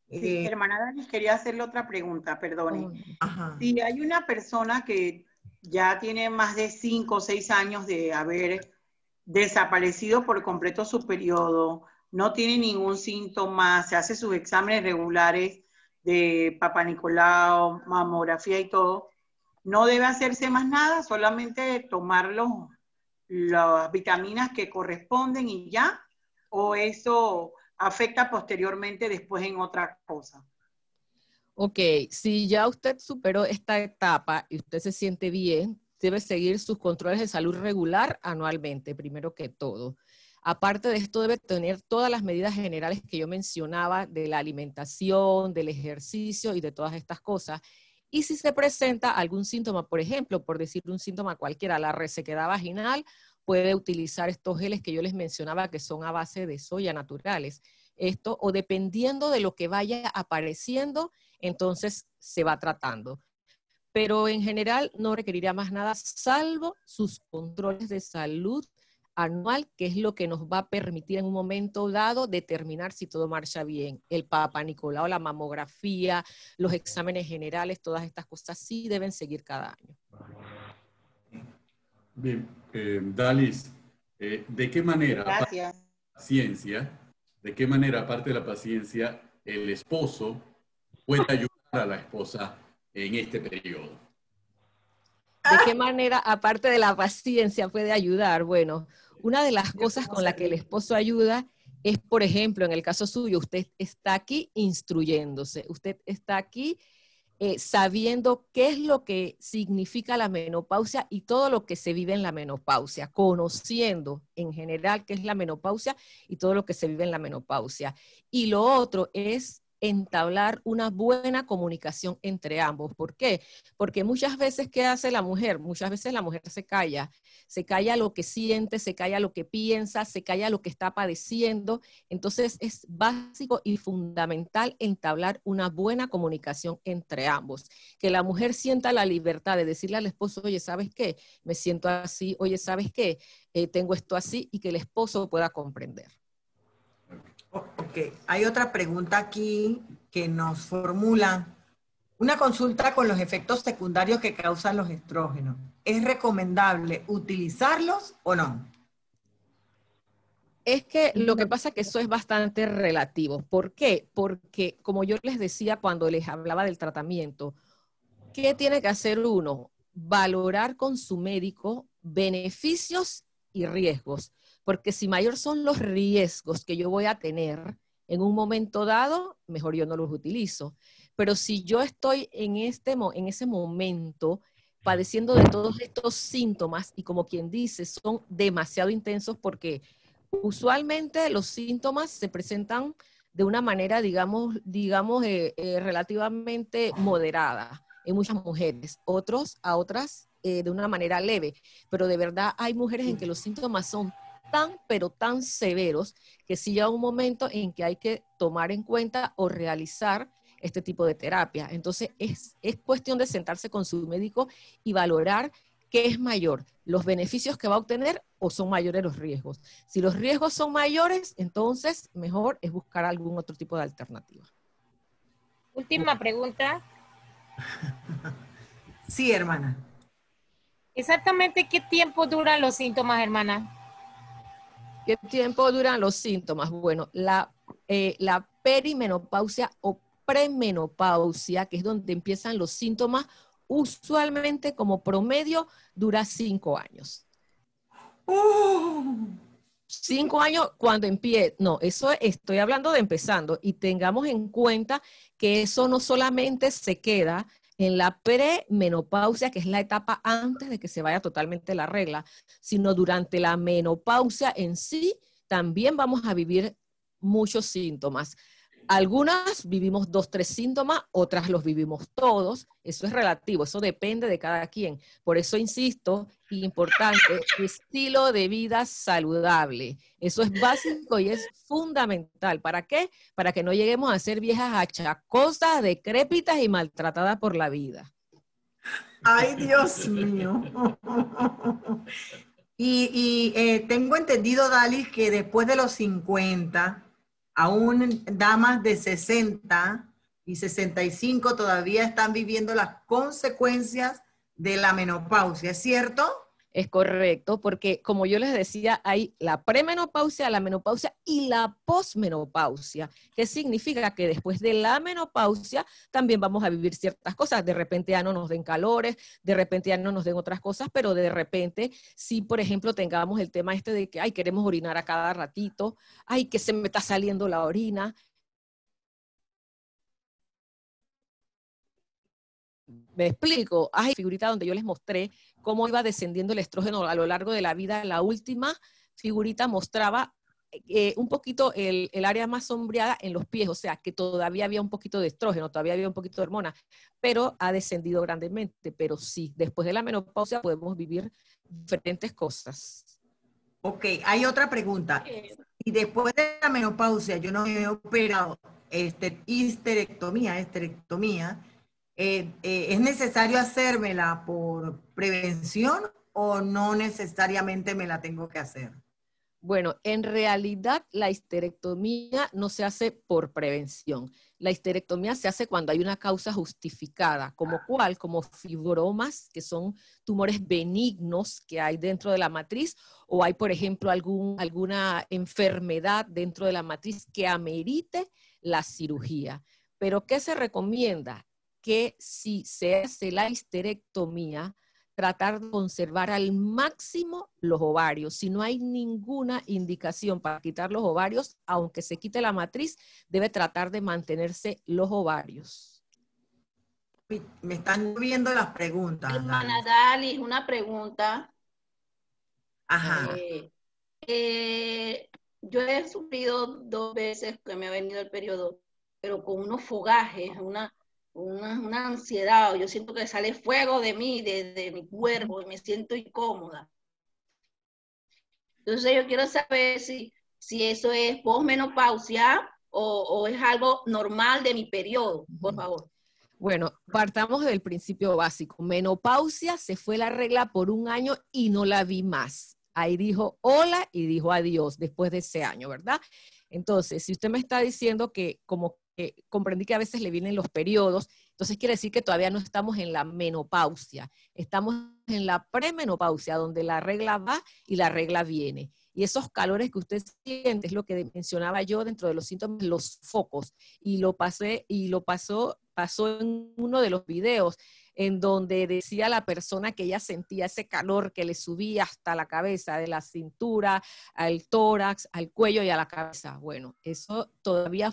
Sí, hermana Dani, quería hacerle otra pregunta, perdone. Ajá. Si hay una persona que ya tiene más de 5 o 6 años de haber desaparecido por completo su periodo, no tiene ningún síntoma, se hace sus exámenes regulares de Papá Nicolau, mamografía y todo, no debe hacerse más nada, solamente tomar las vitaminas que corresponden y ya, o eso afecta posteriormente después en otra cosa. Ok, si ya usted superó esta etapa y usted se siente bien, debe seguir sus controles de salud regular anualmente, primero que todo. Aparte de esto, debe tener todas las medidas generales que yo mencionaba de la alimentación, del ejercicio y de todas estas cosas. Y si se presenta algún síntoma, por ejemplo, por decir un síntoma cualquiera, la resequedad vaginal, puede utilizar estos geles que yo les mencionaba que son a base de soya naturales. Esto, o dependiendo de lo que vaya apareciendo, entonces se va tratando. Pero en general no requeriría más nada, salvo sus controles de salud anual, que es lo que nos va a permitir en un momento dado determinar si todo marcha bien. El Papá Nicolau, la mamografía, los exámenes generales, todas estas cosas sí deben seguir cada año. Bien, Dalis, ¿de qué manera, Gracias. de qué manera, aparte de la paciencia, el esposo puede ayudar a la esposa en este periodo? ¿De qué manera, aparte de la paciencia, puede ayudar? Bueno, una de las cosas con las que el esposo ayuda es, por ejemplo, en el caso suyo, usted está aquí instruyéndose, usted está aquí sabiendo qué es lo que significa la menopausia y todo lo que se vive en la menopausia, conociendo en general qué es la menopausia y todo lo que se vive en la menopausia. Y lo otro es entablar una buena comunicación entre ambos. ¿Por qué? Porque muchas veces, ¿qué hace la mujer? Muchas veces la mujer se calla lo que siente, se calla lo que piensa, se calla lo que está padeciendo. Entonces es básico y fundamental entablar una buena comunicación entre ambos. Que la mujer sienta la libertad de decirle al esposo, oye, ¿sabes qué? Me siento así, oye, ¿sabes qué? Tengo esto así, y que el esposo pueda comprender. Ok, hay otra pregunta aquí que nos formula. Una consulta con los efectos secundarios que causan los estrógenos. ¿Es recomendable utilizarlos o no? Es que lo que pasa es que eso es bastante relativo. ¿Por qué? Porque, como yo les decía cuando les hablaba del tratamiento, ¿qué tiene que hacer uno? Valorar con su médico beneficios y riesgos. Porque si mayor son los riesgos que yo voy a tener en un momento dado, mejor yo no los utilizo. Pero si yo estoy en ese momento padeciendo de todos estos síntomas y como quien dice, son demasiado intensos porque usualmente los síntomas se presentan de una manera, digamos relativamente moderada en muchas mujeres, a otras de una manera leve. Pero de verdad hay mujeres en que los síntomas son pero tan severos que sí llega un momento en que hay que tomar en cuenta o realizar este tipo de terapia. Entonces es cuestión de sentarse con su médico y valorar qué es mayor, los beneficios que va a obtener o son mayores los riesgos. Si los riesgos son mayores, entonces mejor es buscar algún otro tipo de alternativa. Última pregunta. Sí, hermana. ¿Exactamente qué tiempo duran los síntomas, hermana? ¿Qué tiempo duran los síntomas? Bueno, la perimenopausia o premenopausia, que es donde empiezan los síntomas, usualmente como promedio dura 5 años. 5 años cuando empiece, no, eso estoy hablando de empezando, y tengamos en cuenta que eso no solamente se queda en la premenopausia, que es la etapa antes de que se vaya totalmente la regla, sino durante la menopausia en sí, también vamos a vivir muchos síntomas. Algunas vivimos 2, 3 síntomas, otras los vivimos todos. Eso es relativo, eso depende de cada quien. Por eso insisto, importante, estilo de vida saludable. Eso es básico y es fundamental. ¿Para qué? Para que no lleguemos a ser viejas achacosas, decrépitas y maltratadas por la vida. Ay, Dios mío. Y tengo entendido, Dalis, que después de los 50... aún damas de 60 y 65 todavía están viviendo las consecuencias de la menopausia, ¿es cierto? Es correcto, porque como yo les decía, hay la premenopausia, la menopausia y la posmenopausia, que significa que después de la menopausia también vamos a vivir ciertas cosas. De repente ya no nos den calores, de repente ya no nos den otras cosas, pero de repente si, por ejemplo, tengamos el tema este de que, ay, queremos orinar a cada ratito, ay, que se me está saliendo la orina. Me explico. Hay figurita donde yo les mostré cómo iba descendiendo el estrógeno a lo largo de la vida. La última figurita mostraba un poquito el área más sombreada en los pies, o sea, que todavía había un poquito de estrógeno, todavía había un poquito de hormona, pero ha descendido grandemente. Pero sí, después de la menopausia podemos vivir diferentes cosas. Ok, hay otra pregunta. Y después de la menopausia, yo no me he operado histerectomía, ¿es necesario hacérmela por prevención o no necesariamente me la tengo que hacer? Bueno, en realidad la histerectomía no se hace por prevención. La histerectomía se hace cuando hay una causa justificada, como fibromas, que son tumores benignos que hay dentro de la matriz, o hay, por ejemplo, alguna enfermedad dentro de la matriz que amerite la cirugía. Pero ¿qué se recomienda? Que si se hace la histerectomía, tratar de conservar al máximo los ovarios. Si no hay ninguna indicación para quitar los ovarios, aunque se quite la matriz, debe tratar de mantenerse los ovarios. Me están viendo las preguntas. Hermana Dalis, una pregunta. Ajá. Yo he sufrido 2 veces que me ha venido el periodo, pero con unos fogajes, una ansiedad, yo siento que sale fuego de mí, de mi cuerpo, y me siento incómoda. Entonces yo quiero saber si eso es posmenopausia o es algo normal de mi periodo, por favor. Bueno, partamos del principio básico. Menopausia, se fue la regla por 1 año y no la vi más. Ahí dijo hola y dijo adiós después de ese año, ¿verdad? Entonces, si usted me está diciendo que como que comprendí que a veces le vienen los periodos, entonces quiere decir que todavía no estamos en la menopausia, estamos en la premenopausia, donde la regla va y la regla viene. Y esos calores que usted siente es lo que mencionaba yo dentro de los síntomas, los focos, pasó en uno de los videos en donde decía la persona que ella sentía ese calor que le subía hasta la cabeza, de la cintura al tórax, al cuello y a la cabeza. Bueno, eso todavía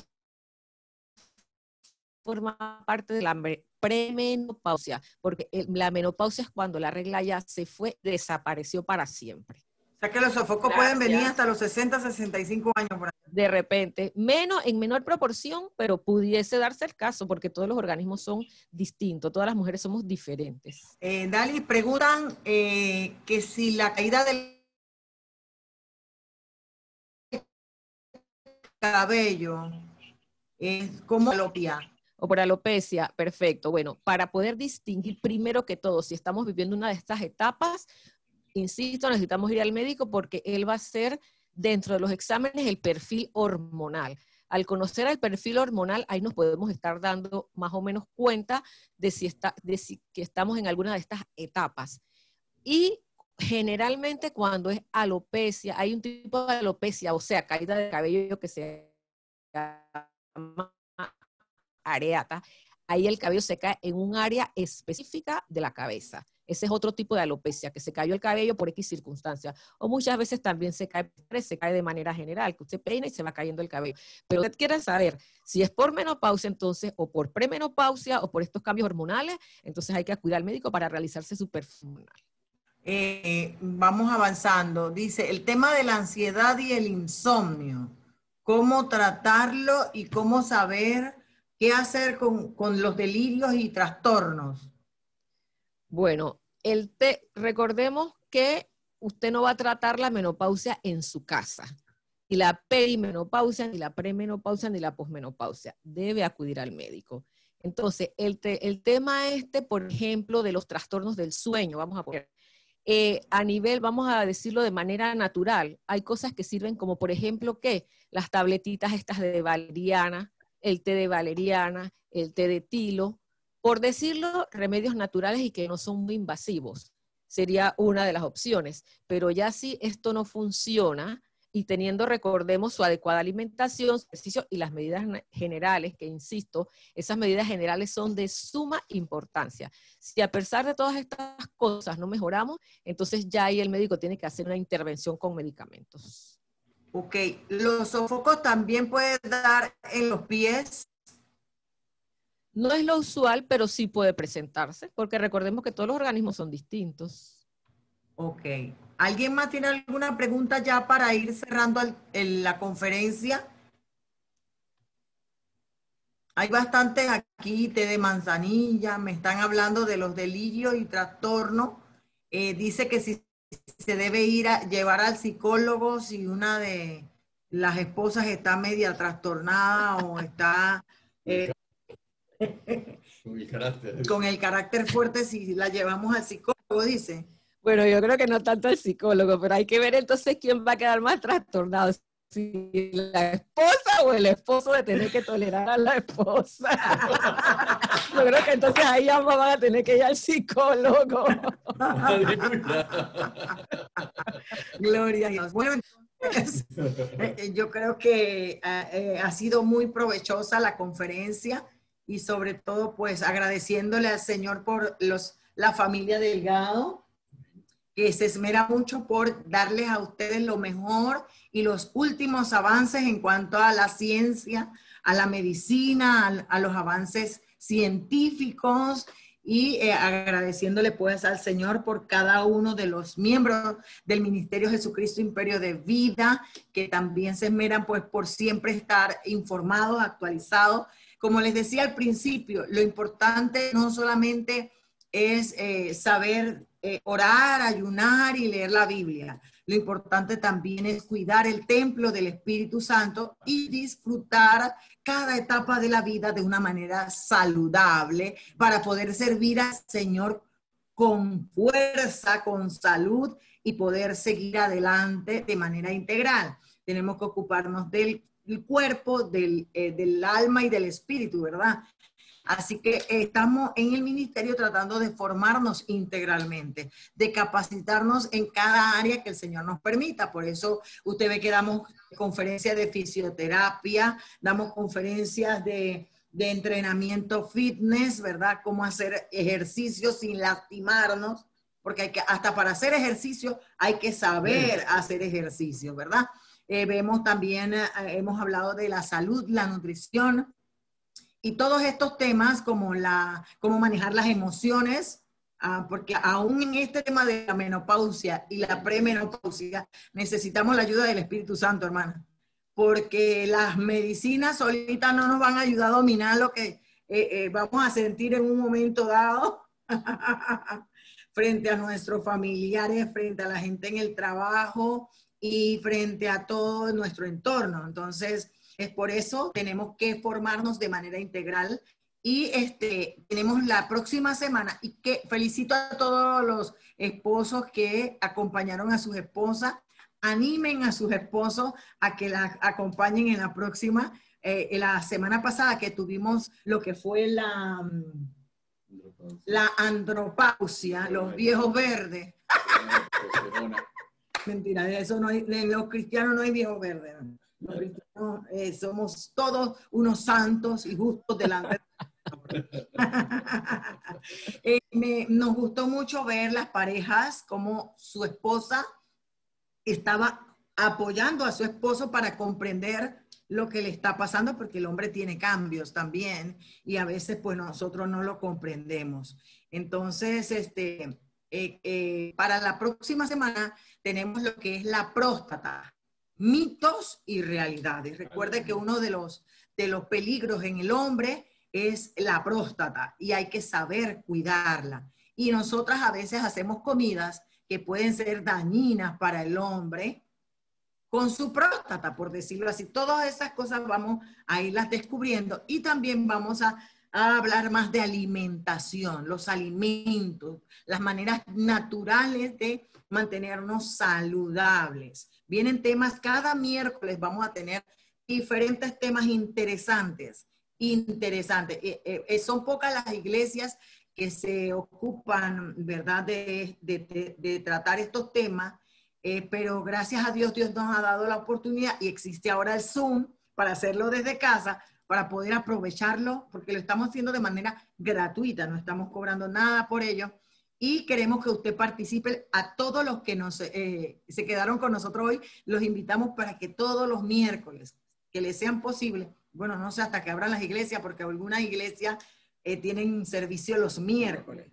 forma parte de la premenopausia, porque la menopausia es cuando la regla ya se fue, desapareció para siempre. O sea que los sofocos pueden venir hasta los 60, 65 años por ahí. De repente, en menor proporción, pero pudiese darse el caso, porque todos los organismos son distintos, todas las mujeres somos diferentes. Dali, preguntan que si la caída del cabello es como alopecia. O por alopecia, perfecto. Bueno, para poder distinguir primero que todo, si estamos viviendo una de estas etapas, insisto, necesitamos ir al médico porque él va a hacer dentro de los exámenes el perfil hormonal Al conocer el perfil hormonal, ahí nos podemos estar dando más o menos cuenta de que estamos en alguna de estas etapas. Y generalmente cuando es alopecia, hay un tipo de alopecia, o sea, caída de cabello que se llama areata. Ahí el cabello se cae en un área específica de la cabeza. Ese es otro tipo de alopecia, que se cayó el cabello por X circunstancia. O muchas veces también se cae de manera general, que usted peina y se va cayendo el cabello. Pero usted quiere saber si es por menopausia entonces, o por premenopausia, o por estos cambios hormonales, entonces hay que acudir al médico para realizarse su perfil hormonal. Vamos avanzando. Dice, el tema de la ansiedad y el insomnio. ¿Cómo tratarlo y cómo saber qué hacer con los delirios y trastornos? Bueno, recordemos que usted no va a tratar la menopausia en su casa. Ni la perimenopausia, ni la premenopausia, ni la posmenopausia. Debe acudir al médico. Entonces, el tema por ejemplo, de los trastornos del sueño, vamos a poner, a nivel, vamos a decirlo de manera natural, hay cosas que sirven como, por ejemplo, ¿qué? Las tabletitas estas de valeriana, el té de valeriana, el té de tilo, por decirlo, remedios naturales y que no son muy invasivos. Sería una de las opciones. Pero ya si esto no funciona, y teniendo, recordemos, su adecuada alimentación, su ejercicio y las medidas generales, que insisto, esas medidas generales son de suma importancia. Si a pesar de todas estas cosas no mejoramos, entonces ya ahí el médico tiene que hacer una intervención con medicamentos. Ok, ¿los sofocos también pueden dar en los pies? No es lo usual, pero sí puede presentarse, porque recordemos que todos los organismos son distintos. Ok. ¿Alguien más tiene alguna pregunta ya para ir cerrando la conferencia? Hay bastante aquí, té de manzanilla, me están hablando de los delirios y trastornos. Dice que si se debe llevar al psicólogo si una de las esposas está media trastornada o está con el carácter fuerte, si la llevamos al psicólogo, dice. Bueno, yo creo que no tanto al psicólogo, pero hay que ver entonces quién va a quedar más trastornado, si la esposa o el esposo de tener que tolerar a la esposa. Yo creo que entonces ahí ambos van a tener que ir al psicólogo. Gloria a Dios. Bueno, entonces, yo creo que ha sido muy provechosa la conferencia y sobre todo pues agradeciéndole al Señor por la familia Delgado, que se esmera mucho por darles a ustedes lo mejor y los últimos avances en cuanto a la ciencia, a la medicina, a los avances científicos y agradeciéndole pues al Señor por cada uno de los miembros del Ministerio Jesucristo Imperio de Vida, que también se esmeran pues por siempre estar informados, actualizados. Como les decía al principio, lo importante no solamente es saber orar, ayunar y leer la Biblia. Lo importante también es cuidar el templo del Espíritu Santo y disfrutar cada etapa de la vida de una manera saludable para poder servir al Señor con fuerza, con salud y poder seguir adelante de manera integral. Tenemos que ocuparnos del cuerpo, del alma y del espíritu, ¿verdad? Así que estamos en el ministerio tratando de formarnos integralmente, de capacitarnos en cada área que el Señor nos permita. Por eso usted ve que damos conferencias de fisioterapia, damos conferencias de entrenamiento fitness, ¿verdad? Cómo hacer ejercicio sin lastimarnos, porque hay que, hasta para hacer ejercicio hay que saber hacer ejercicio, ¿verdad? Vemos también, hemos hablado de la salud, la nutrición, y todos estos temas como cómo manejar las emociones, porque aún en este tema de la menopausia y la premenopausia necesitamos la ayuda del Espíritu Santo, hermana, porque las medicinas solitas no nos van a ayudar a dominar lo que vamos a sentir en un momento dado frente a nuestros familiares, frente a la gente en el trabajo y frente a todo nuestro entorno. Entonces, es por eso tenemos que formarnos de manera integral y tenemos la próxima semana y que felicito a todos los esposos que acompañaron a sus esposas, animen a sus esposos a que las acompañen en la próxima la semana pasada que tuvimos lo que fue la andropausia, los viejos verdes. Mentira, de eso no hay, en los cristianos no hay viejos verdes. Los cristianos somos todos unos santos y justos delante de nos gustó mucho ver las parejas, como su esposa estaba apoyando a su esposo para comprender lo que le está pasando, porque el hombre tiene cambios también y a veces pues nosotros no lo comprendemos. Entonces, para la próxima semana tenemos lo que es la próstata, mitos y realidades. Recuerde que uno de los peligros en el hombre es la próstata y hay que saber cuidarla. Y nosotras a veces hacemos comidas que pueden ser dañinas para el hombre con su próstata, por decirlo así. Todas esas cosas vamos a irlas descubriendo y también vamos a hablar más de alimentación, los alimentos, las maneras naturales de mantenernos saludables. Vienen temas, cada miércoles vamos a tener diferentes temas interesantes. Son pocas las iglesias que se ocupan, ¿verdad?, de tratar estos temas, pero gracias a Dios, Dios nos ha dado la oportunidad y existe ahora el Zoom para hacerlo desde casa, para poder aprovecharlo, porque lo estamos haciendo de manera gratuita, no estamos cobrando nada por ello, y queremos que usted participe. A todos los que se quedaron con nosotros hoy, los invitamos para que todos los miércoles, que les sean posibles, bueno, no sé hasta que abran las iglesias, porque algunas iglesias tienen servicio los miércoles.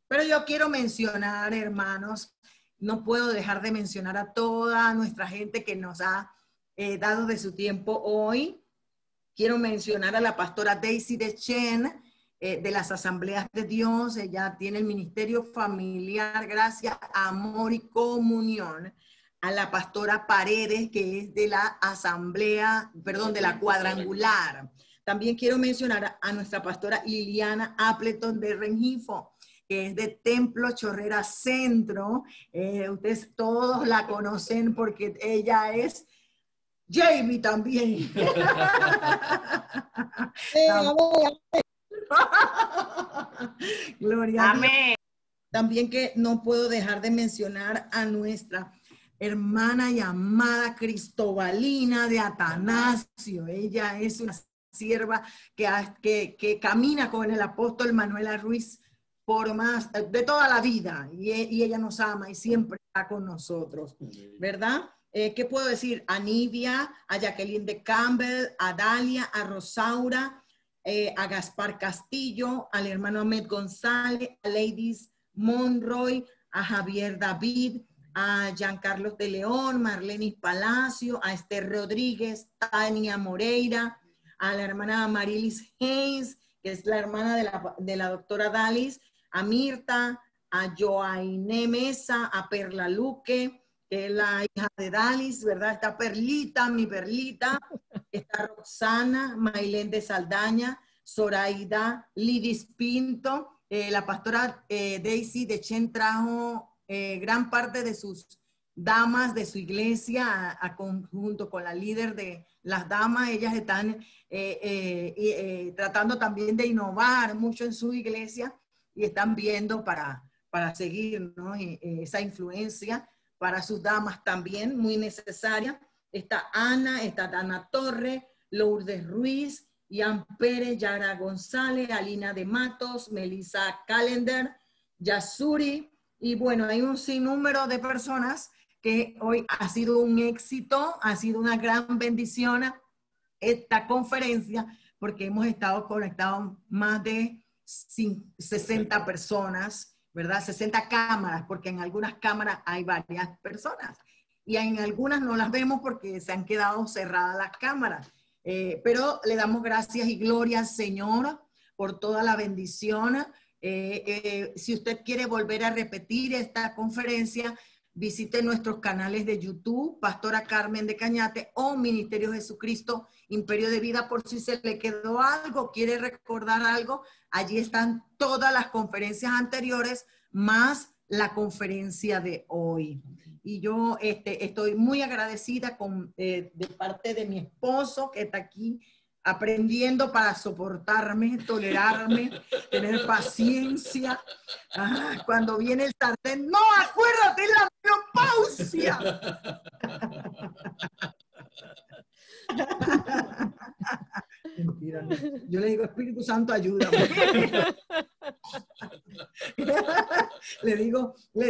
Pero yo quiero mencionar, hermanos, no puedo dejar de mencionar a toda nuestra gente que nos ha dado de su tiempo hoy. Quiero mencionar a la pastora Daisy Dechen, de las Asambleas de Dios. Ella tiene el ministerio familiar, gracia, amor y comunión. A la pastora Paredes, que es de la asamblea, perdón, de la cuadrangular. También quiero mencionar a nuestra pastora Liliana Appleton de Rengifo, que es de Templo Chorrera Centro. Ustedes todos la conocen porque ella es Jamie también. Gloria a Dios. También que no puedo dejar de mencionar a nuestra hermana y amada Cristobalina de Atanasio. Ella es una sierva que camina con el apóstol Manuela Ruiz por más de toda la vida, y ella nos ama y siempre está con nosotros, ¿verdad? ¿Qué puedo decir? A Nivia, a Jacqueline de Campbell, a Dalia, a Rosaura, a Gaspar Castillo, al hermano Ahmed González, a Ladies Monroy, a Javier David, a Giancarlos de León, Marlenis Palacio, a Esther Rodríguez, Tania Moreira, a la hermana Marilis Hayes, que es la hermana de la doctora Dalis, a Mirta, a Joaine Mesa, a Perla Luque, que es la hija de Dalis, ¿verdad? Está Perlita, mi Perlita, está Roxana, Maylén de Saldaña, Zoraida, Lidis Pinto, la pastora Daisy Dechen trajo gran parte de sus damas de su iglesia junto con la líder de las damas. Ellas están tratando también de innovar mucho en su iglesia y están viendo para seguir, ¿no?, esa influencia para sus damas también, muy necesaria. Está Ana, está Dana Torre, Lourdes Ruiz, Ian Pérez, Yara González, Alina de Matos, Melissa Calendar, Yasuri, y bueno, hay un sinnúmero de personas que hoy ha sido un éxito, ha sido una gran bendición esta conferencia, porque hemos estado conectados más de 60 personas, ¿verdad? 60 cámaras, porque en algunas cámaras hay varias personas y en algunas no las vemos porque se han quedado cerradas las cámaras. Pero le damos gracias y gloria al Señor por toda la bendición. Si usted quiere volver a repetir esta conferencia, visite nuestros canales de YouTube, Pastora Carmen de Cañate o Ministerio Jesucristo, Imperio de Vida, por si se le quedó algo, quiere recordar algo. Allí están todas las conferencias anteriores, más la conferencia de hoy. Y yo estoy muy agradecida de parte de mi esposo, que está aquí aprendiendo para soportarme, tolerarme, tener paciencia. Cuando viene el sartén, no, acuérdate, la menopausia. Mentira, no. Yo le digo, Espíritu Santo, ayúdame. le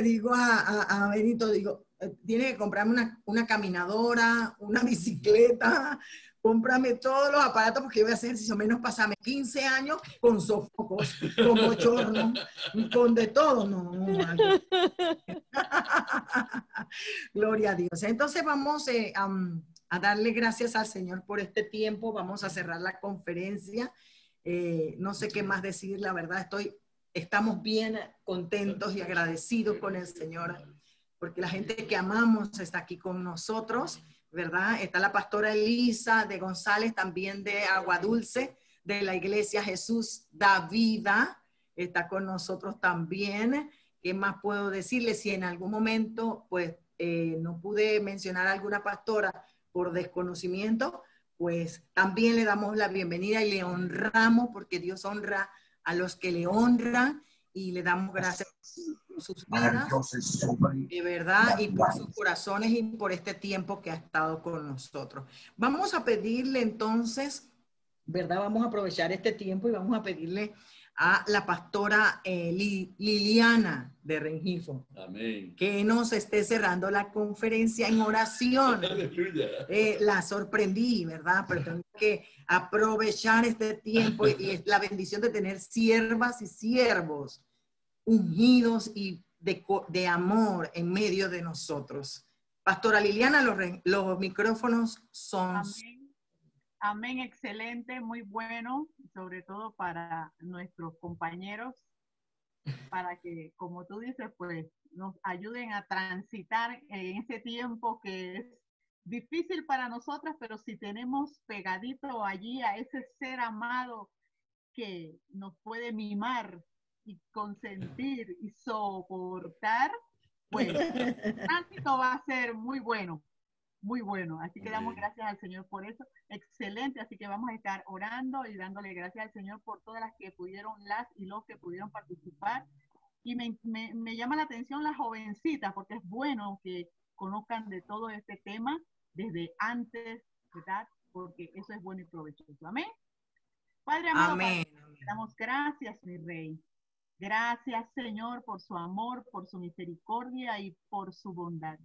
digo a Benito, digo, tiene que comprarme una caminadora, una bicicleta, cómprame todos los aparatos porque yo voy a hacer ejercicio, menos pasarme 15 años con sofocos, con bochorno, con de todo. No. Gloria a Dios. Entonces vamos a darle gracias al Señor por este tiempo. Vamos a cerrar la conferencia. No sé qué más decir, la verdad estamos bien contentos y agradecidos con el Señor, porque la gente que amamos está aquí con nosotros, ¿verdad? Está la pastora Elisa de González, también de Aguadulce, de la iglesia Jesús da Vida, está con nosotros también. ¿Qué más puedo decirles? Si en algún momento, pues, no pude mencionar a alguna pastora por desconocimiento, pues también le damos la bienvenida y le honramos, porque Dios honra a los que le honran, y le damos gracias por sus vidas, de verdad, y por sus corazones y por este tiempo que ha estado con nosotros. Vamos a pedirle entonces, ¿verdad? Vamos a aprovechar este tiempo y vamos a pedirle a la pastora Liliana de Rengifo. Amén. Que nos esté cerrando la conferencia en oración. La sorprendí, ¿verdad? Pero tengo que aprovechar este tiempo y la bendición de tener siervas y siervos ungidos y de amor en medio de nosotros. Pastora Liliana, los micrófonos son... Amén. Amén, excelente, muy bueno, sobre todo para nuestros compañeros, para que, como tú dices, pues nos ayuden a transitar en ese tiempo que es difícil para nosotras, pero si tenemos pegadito allí a ese ser amado que nos puede mimar y consentir y soportar, pues el tránsito va a ser muy bueno. Muy bueno, así que damos gracias al Señor por eso, excelente, así que vamos a estar orando y dándole gracias al Señor por todas las que pudieron, las y los que pudieron participar, y me llama la atención las jovencitas, porque es bueno que conozcan de todo este tema desde antes, ¿verdad? Porque eso es bueno y provechoso, amén. Padre amado, amén. Padre, damos gracias, mi Rey, gracias Señor por su amor, por su misericordia y por su bondad.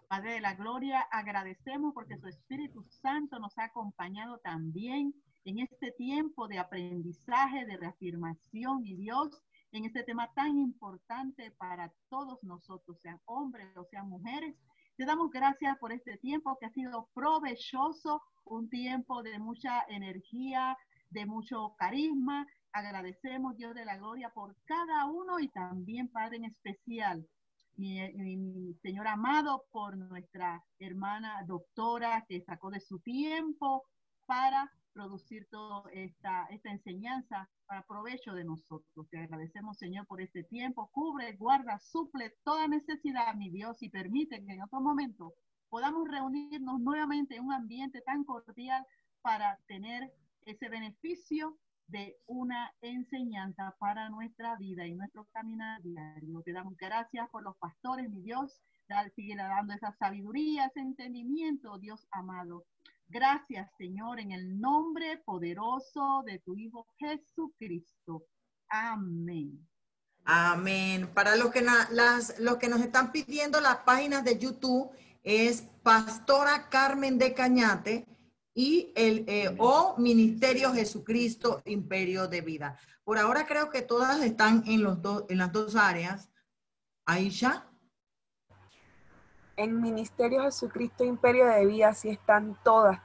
Padre de la gloria, agradecemos porque su Espíritu Santo nos ha acompañado también en este tiempo de aprendizaje, de reafirmación, y Dios, en este tema tan importante para todos nosotros, sean hombres o sean mujeres. Te damos gracias por este tiempo que ha sido provechoso, un tiempo de mucha energía, de mucho carisma. Agradecemos, Dios de la gloria, por cada uno, y también, Padre, en especial, mi Señor amado, por nuestra hermana doctora que sacó de su tiempo para producir toda esta enseñanza para provecho de nosotros. Te agradecemos, Señor, por este tiempo. Cubre, guarda, suple toda necesidad, mi Dios, y permite que en otro momento podamos reunirnos nuevamente en un ambiente tan cordial para tener ese beneficio de una enseñanza para nuestra vida y nuestro caminar diario. Te damos gracias por los pastores, mi Dios. Sigue dando esa sabiduría, ese entendimiento, Dios amado. Gracias, Señor, en el nombre poderoso de tu Hijo Jesucristo. Amén. Amén. Para los que nos están pidiendo las páginas de YouTube, es Pastora Carmen de Cañate y o Ministerio Jesucristo Imperio de Vida. Por ahora creo que todas están en las dos áreas. Aisha. En Ministerio Jesucristo Imperio de Vida sí están todas.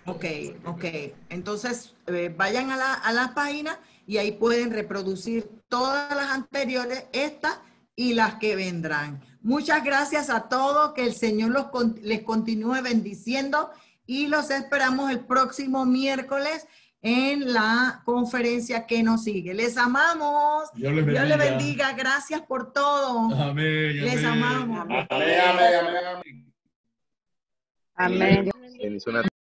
Ok. Entonces vayan a la página y ahí pueden reproducir todas las anteriores, estas y las que vendrán. Muchas gracias a todos, que el Señor les continúe bendiciendo. Y los esperamos el próximo miércoles en la conferencia que nos sigue. Les amamos. Dios les bendiga. Gracias por todo. Amén. Les amamos. Amén. Amén.